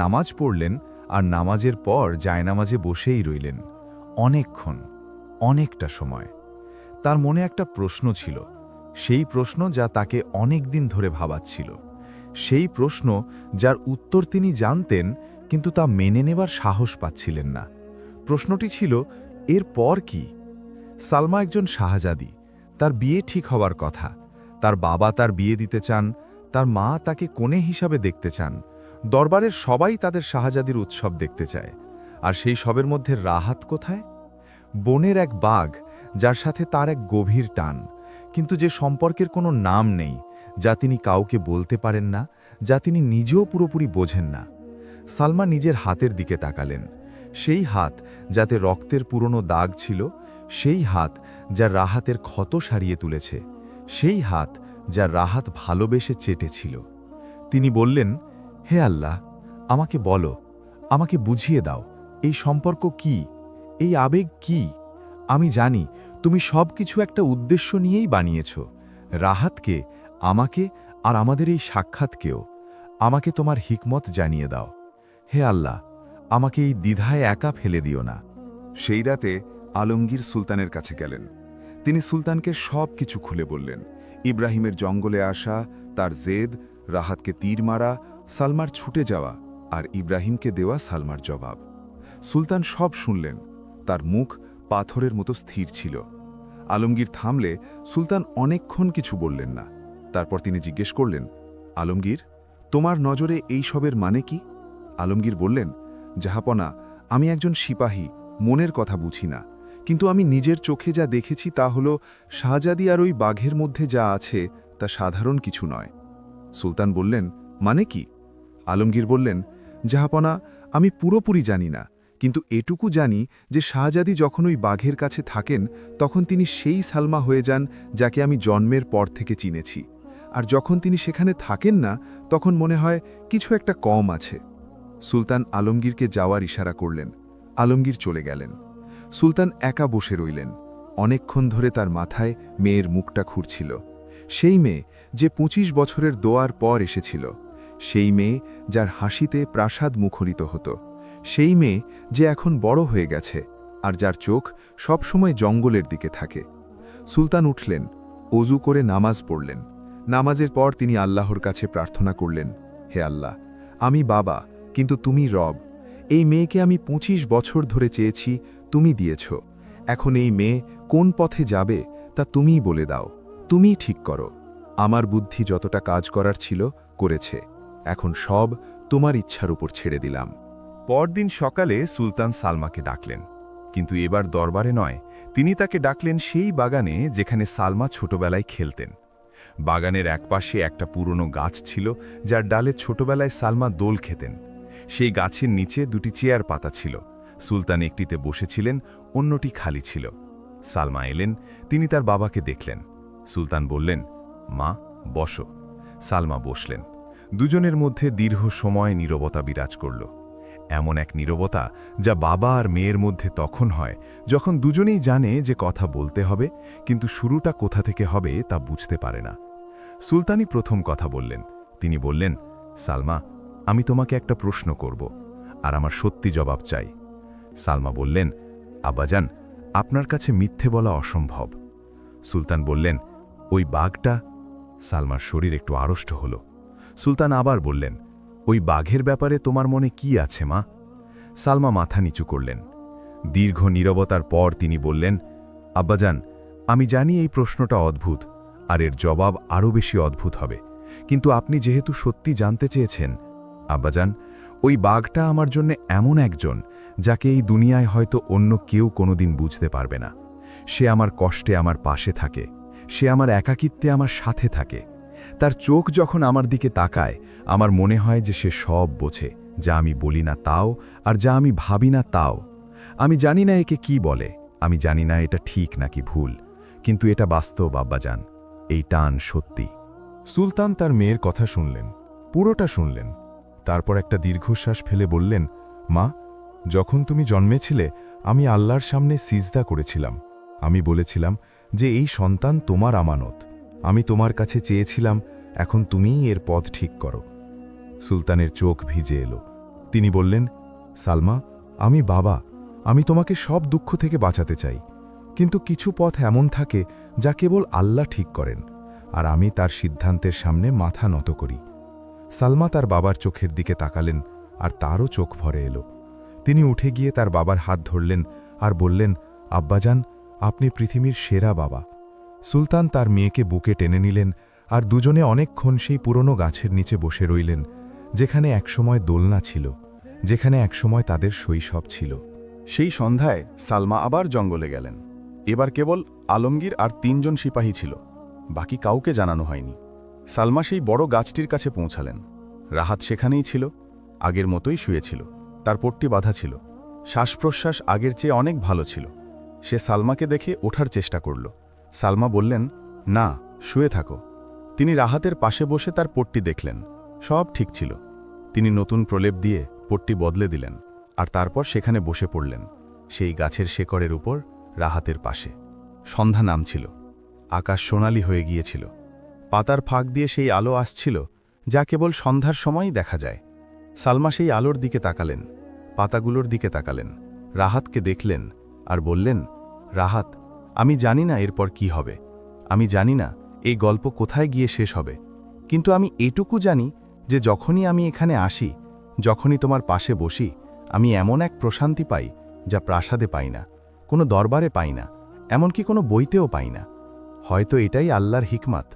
নামাজ পড়লেন, আর নামাজের পর জায়নামাজে বসেই রইলেন অনেকক্ষণ, অনেকটা সময়। তার মনে একটা প্রশ্ন ছিল, সেই প্রশ্ন যা তাকে অনেক দিন ধরে ভাবাচ্ছিল, সেই প্রশ্ন যার উত্তর তিনি জানতেন, কিন্তু তা মেনে নেবার সাহস পাচ্ছিলেন না। প্রশ্নটি ছিল, এর পর কি? সালমা একজন শাহজাদি, তার বিয়ে ঠিক হওয়ার কথা। তার বাবা তার বিয়ে দিতে চান, তার মা তাকে কনে হিসাবে দেখতে চান, দরবারের সবাই তাদের শাহজাদির উৎসব দেখতে চায়। আর সেই সবের মধ্যে রাহাত কোথায়? বনের এক বাঘ, যার সাথে তার এক গভীর টান, কিন্তু যে সম্পর্কের কোনো নাম নেই, যা তিনি কাউকে বলতে পারেন না, যা তিনি নিজেও পুরোপুরি বোঝেন না। সালমা নিজের হাতের দিকে তাকালেন। সেই হাত যাতে রক্তের পুরনো দাগ ছিল, সেই হাত যা রাহাতের ক্ষত সারিয়ে তুলেছে, সেই হাত যা রাহাত ভালোবেসে চেটেছিল। তিনি বললেন, হে আল্লাহ, আমাকে বলো, আমাকে বুঝিয়ে দাও, এই সম্পর্ক কি, এই আবেগ কি? আমি জানি তুমি সব কিছু একটা উদ্দেশ্য নিয়েই বানিয়েছ, রাহাতকে আমাকে আর আমাদের এই সাক্ষাৎকেও আমাকে তোমার হিকমত জানিয়ে দাও। হে আল্লাহ, আমাকে এই দ্বিধায় একা ফেলে দিও না। সেই রাতে আলমগীর সুলতানের কাছে গেলেন। তিনি সুলতানকে সব কিছু খুলে বললেন। ইব্রাহিমের জঙ্গলে আসা, তার জেদ, রাহাতকে তীর মারা, সালমার ছুটে যাওয়া আর ইব্রাহিমকে দেওয়া সালমার জবাব। সুলতান সব শুনলেন। তার মুখ পাথরের মতো স্থির ছিল। আলমগীর থামলে সুলতান অনেকক্ষণ কিছু বললেন না। তারপর তিনি জিজ্ঞেস করলেন, আলমগীর, তোমার নজরে এই সবের মানে কি? আলমগীর বললেন, জাহাপনা, আমি একজন সিপাহী, মনের কথা বুঝি না, কিন্তু আমি নিজের চোখে যা দেখেছি তা হল শাহজাদি আর ওই বাঘের মধ্যে যা আছে তা সাধারণ কিছু নয়। সুলতান বললেন, মানে কি? আলমগীর বললেন, জাহাপনা, আমি পুরোপুরি জানি না, কিন্তু এটুকু জানি যে শাহজাদি যখন ওই বাঘের কাছে থাকেন তখন তিনি সেই সালমা হয়ে যান যাকে আমি জন্মের পর থেকে চিনেছি, আর যখন তিনি সেখানে থাকেন না তখন মনে হয় কিছু একটা কম আছে। সুলতান আলমগীরকে যাওয়ার ইশারা করলেন। আলমগীর চলে গেলেন। সুলতান একা বসে রইলেন। অনেকক্ষণ ধরে তার মাথায় মেয়ের মুখটা ঘুরছিল। সেই মেয়ে যে ২৫ বছরের দোয়ার পর এসেছিল, সেই মেয়ে যার হাসিতে প্রাসাদ মুখরিত হতো, সেই মেয়ে যে এখন বড় হয়ে গেছে আর যার চোখ সবসময় জঙ্গলের দিকে থাকে। সুলতান উঠলেন, অজু করে নামাজ পড়লেন। নামাজের পর তিনি আল্লাহর কাছে প্রার্থনা করলেন, হে আল্লাহ, আমি বাবা, কিন্তু তুমি রব। এই মেয়েকে আমি ২৫ বছর ধরে চেয়েছি, তুমি দিয়েছ। এখন এই মেয়ে কোন পথে যাবে তা তুমিই বলে দাও, তুমিই ঠিক করো। আমার বুদ্ধি যতটা কাজ করার ছিল করেছে, এখন সব তোমার ইচ্ছার উপর ছেড়ে দিলাম। পরদিন সকালে সুলতান সালমাকে ডাকলেন, কিন্তু এবার দরবারে নয়, তিনি তাকে ডাকলেন সেই বাগানে যেখানে সালমা ছোটবেলায় খেলতেন। বাগানের একপাশে একটা পুরনো গাছ ছিল যার ডালে ছোটবেলায় সালমা দোল খেতেন। সেই গাছের নিচে দুটি চেয়ার পাতা ছিল। সুলতান একটিতে বসেছিলেন, অন্যটি খালি ছিল। সালমা এলেন, তিনি তার বাবাকে দেখলেন। সুলতান বললেন, মা, বসো। সালমা বসলেন। দুজনের মধ্যে দীর্ঘ সময় নীরবতা বিরাজ করল। এমন এক নীরবতা যা বাবা আর মেয়ের মধ্যে তখন হয় যখন দুজনেই জানে যে কথা বলতে হবে, কিন্তু শুরুটা কোথা থেকে হবে তা বুঝতে পারে না। সুলতানই প্রথম কথা বললেন। তিনি বললেন, সালমা, আমি তোমাকে একটা প্রশ্ন করব, আর আমার সত্যি জবাব চাই। সালমা বললেন, আব্বাজান, আপনার কাছে মিথ্যে বলা অসম্ভব। সুলতান বললেন, ওই বাঘটা? সালমার শরীর একটু আড়ষ্ট হল। সুলতান আবার বললেন, ওই বাঘের ব্যাপারে তোমার মনে কি আছে মা? সালমা মাথা নিচু করলেন। দীর্ঘ নীরবতার পর তিনি বললেন, আব্বাজান, আমি জানি এই প্রশ্নটা অদ্ভুত, আর এর জবাব আরও বেশি অদ্ভুত হবে, কিন্তু আপনি যেহেতু সত্যি জানতে চেয়েছেন, আব্বাজান, ওই বাঘটা আমার জন্য এমন একজন যাকে এই দুনিয়ায় হয়তো অন্য কেউ কোনোদিন বুঝতে পারবে না। সে আমার কষ্টে আমার পাশে থাকে, সে আমার একাকিত্বে আমার সাথে থাকে। তার চোখ যখন আমার দিকে তাকায়, আমার মনে হয় যে সে সব বোঝে, যা আমি বলি না তাও, আর যা আমি ভাবি না তাও। আমি জানি না একে কি বলে, আমি জানি না এটা ঠিক নাকি ভুল, কিন্তু এটা বাস্তব আব্বাজান, এই টান সত্যি। সুলতান তার মেয়ের কথা শুনলেন, পুরোটা শুনলেন। তারপর একটা দীর্ঘশ্বাস ফেলে বললেন, মা, যখন তুমি জন্মেছিলে আমি আল্লাহর সামনে সিজদা করেছিলাম। আমি বলেছিলাম যে এই সন্তান তোমার আমানত। আমি তোমার কাছে চেয়েছিলাম, এখন তুমিই এর পথ ঠিক করো। সুলতানের চোখ ভিজে এলো। তিনি বললেন, সালমা, আমি বাবা, আমি তোমাকে সব দুঃখ থেকে বাঁচাতে চাই, কিন্তু কিছু পথ এমন থাকে যা কেবল আল্লাহ ঠিক করেন, আর আমি তার সিদ্ধান্তের সামনে মাথা নত করি। সালমা তার বাবার চোখের দিকে তাকালেন, আর তারও চোখ ভরে এলো। তিনি উঠে গিয়ে তার বাবার হাত ধরলেন আর বললেন, আব্বাজান, আপনি পৃথিবীর সেরা বাবা। সুলতান তার মেয়েকে বুকে টেনে নিলেন, আর দুজনে অনেকক্ষণ সেই পুরনো গাছের নিচে বসে রইলেন, যেখানে একসময় দোলনা ছিল, যেখানে একসময় তাদের শৈশব ছিল। সেই সন্ধ্যায় সালমা আবার জঙ্গলে গেলেন। এবার কেবল আলমগীর আর ৩ জন সিপাহী ছিল, বাকি কাউকে জানানো হয়নি। সালমা সেই বড় গাছটির কাছে পৌঁছালেন। রাহাত সেখানেই ছিল, আগের মতোই শুয়েছিল। তার পট্টি বাঁধা ছিল, শ্বাস প্রশ্বাস আগের চেয়ে অনেক ভালো ছিল। সে সালমাকে দেখে ওঠার চেষ্টা করল। সালমা বললেন, না, শুয়ে থাকো। তিনি রাহাতের পাশে বসে তার পট্টি দেখলেন, সব ঠিক ছিল। তিনি নতুন প্রলেপ দিয়ে পট্টি বদলে দিলেন, আর তারপর সেখানে বসে পড়লেন, সেই গাছের শেকড়ের উপর, রাহাতের পাশে। সন্ধ্যা নামছিল, আকাশ সোনালি হয়ে গিয়েছিল। পাতার ফাঁক দিয়ে সেই আলো আসছিল, যা কেবল সন্ধ্যার সময়ই দেখা যায়। সালমা সেই আলোর দিকে তাকালেন, পাতাগুলোর দিকে তাকালেন, রাহাতকে দেখলেন আর বললেন, রাহাত, আমি জানি না এরপর কি হবে, আমি জানি না এই গল্প কোথায় গিয়ে শেষ হবে, কিন্তু আমি এটুকু জানি যে যখনই আমি এখানে আসি, যখনই তোমার পাশে বসি, আমি এমন এক প্রশান্তি পাই যা প্রাসাদে পাই না, কোনো দরবারে পাই না, এমনকি কোনো বইতেও পাই না। হয়তো এটাই আল্লাহর হিকমত,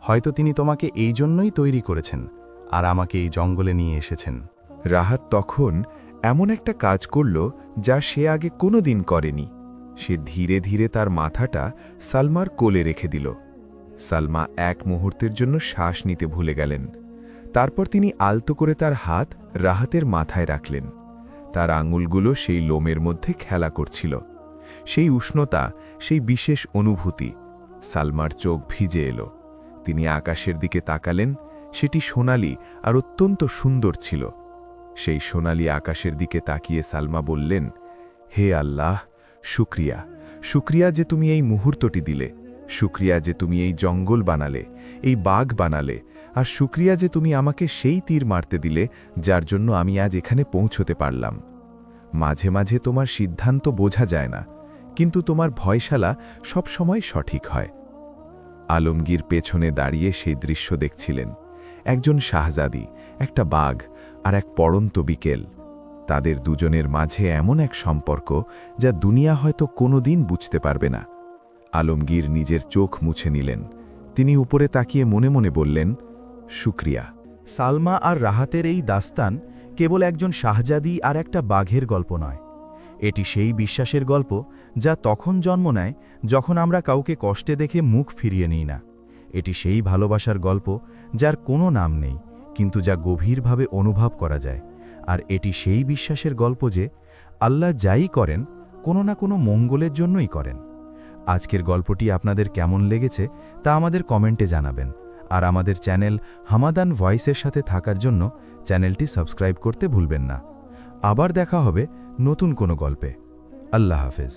হয়তো তিনি তোমাকে এই জন্যই তৈরি করেছেন আর আমাকে এই জঙ্গলে নিয়ে এসেছেন। রাহাত তখন এমন একটা কাজ করল যা সে আগে কোনোদিন করেনি। সে ধীরে ধীরে তার মাথাটা সালমার কোলে রেখে দিল। সালমা এক মুহূর্তের জন্য শ্বাস নিতে ভুলে গেলেন। তারপর তিনি আলতো করে তার হাত রাহাতের মাথায় রাখলেন। তার আঙুলগুলো সেই লোমের মধ্যে খেলা করছিল। সেই উষ্ণতা, সেই বিশেষ অনুভূতি। সালমার চোখ ভিজে এলো। তিনি আকাশের দিকে তাকালেন। সেটি সোনালি আর অত্যন্ত সুন্দর ছিল। সেই সোনালি আকাশের দিকে তাকিয়ে সালমা বললেন, হে আল্লাহ, শুক্রিয়া, শুক্রিয়া যে তুমি এই মুহূর্তটি দিলে, শুক্রিয়া যে তুমি এই জঙ্গল বানালে, এই বাঘ বানালে, আর শুক্রিয়া যে তুমি আমাকে সেই তীর মারতে দিলে যার জন্য আমি আজ এখানে পৌঁছতে পারলাম। মাঝে মাঝে তোমার সিদ্ধান্ত বোঝা যায় না, কিন্তু তোমার ভয়শালা সবসময় সঠিক হয়। আলমগীর পেছনে দাঁড়িয়ে সেই দৃশ্য দেখছিলেন। একজন শাহজাদি, একটা বাঘ আর এক পড়ন্ত বিকেল। তাদের দুজনের মাঝে এমন এক সম্পর্ক যা দুনিয়া হয়তো কোনোদিন বুঝতে পারবে না। আলমগীর নিজের চোখ মুছে নিলেন। তিনি উপরে তাকিয়ে মনে মনে বললেন, শুক্রিয়া। সালমা আর রাহাতের এই দাস্তান কেবল একজন শাহজাদি আর একটা বাঘের গল্প নয়। এটি সেই বিশ্বাসের গল্প যা তখন জন্ম নেয় যখন আমরা কাউকে কষ্টে দেখে মুখ ফিরিয়ে নিই না। এটি সেই ভালোবাসার গল্প যার কোনো নাম নেই, কিন্তু যা গভীরভাবে অনুভব করা যায়। আর এটি সেই বিশ্বাসের গল্প যে আল্লাহ যাই করেন, কোনো না কোনো মঙ্গলের জন্যই করেন। আজকের গল্পটি আপনাদের কেমন লেগেছে তা আমাদের কমেন্টে জানাবেন। আর আমাদের চ্যানেল হামাদান ভয়েসের সাথে থাকার জন্য চ্যানেলটি সাবস্ক্রাইব করতে ভুলবেন না। আবার দেখা হবে নতুন কোনো গল্পে। আল্লাহ হাফেজ।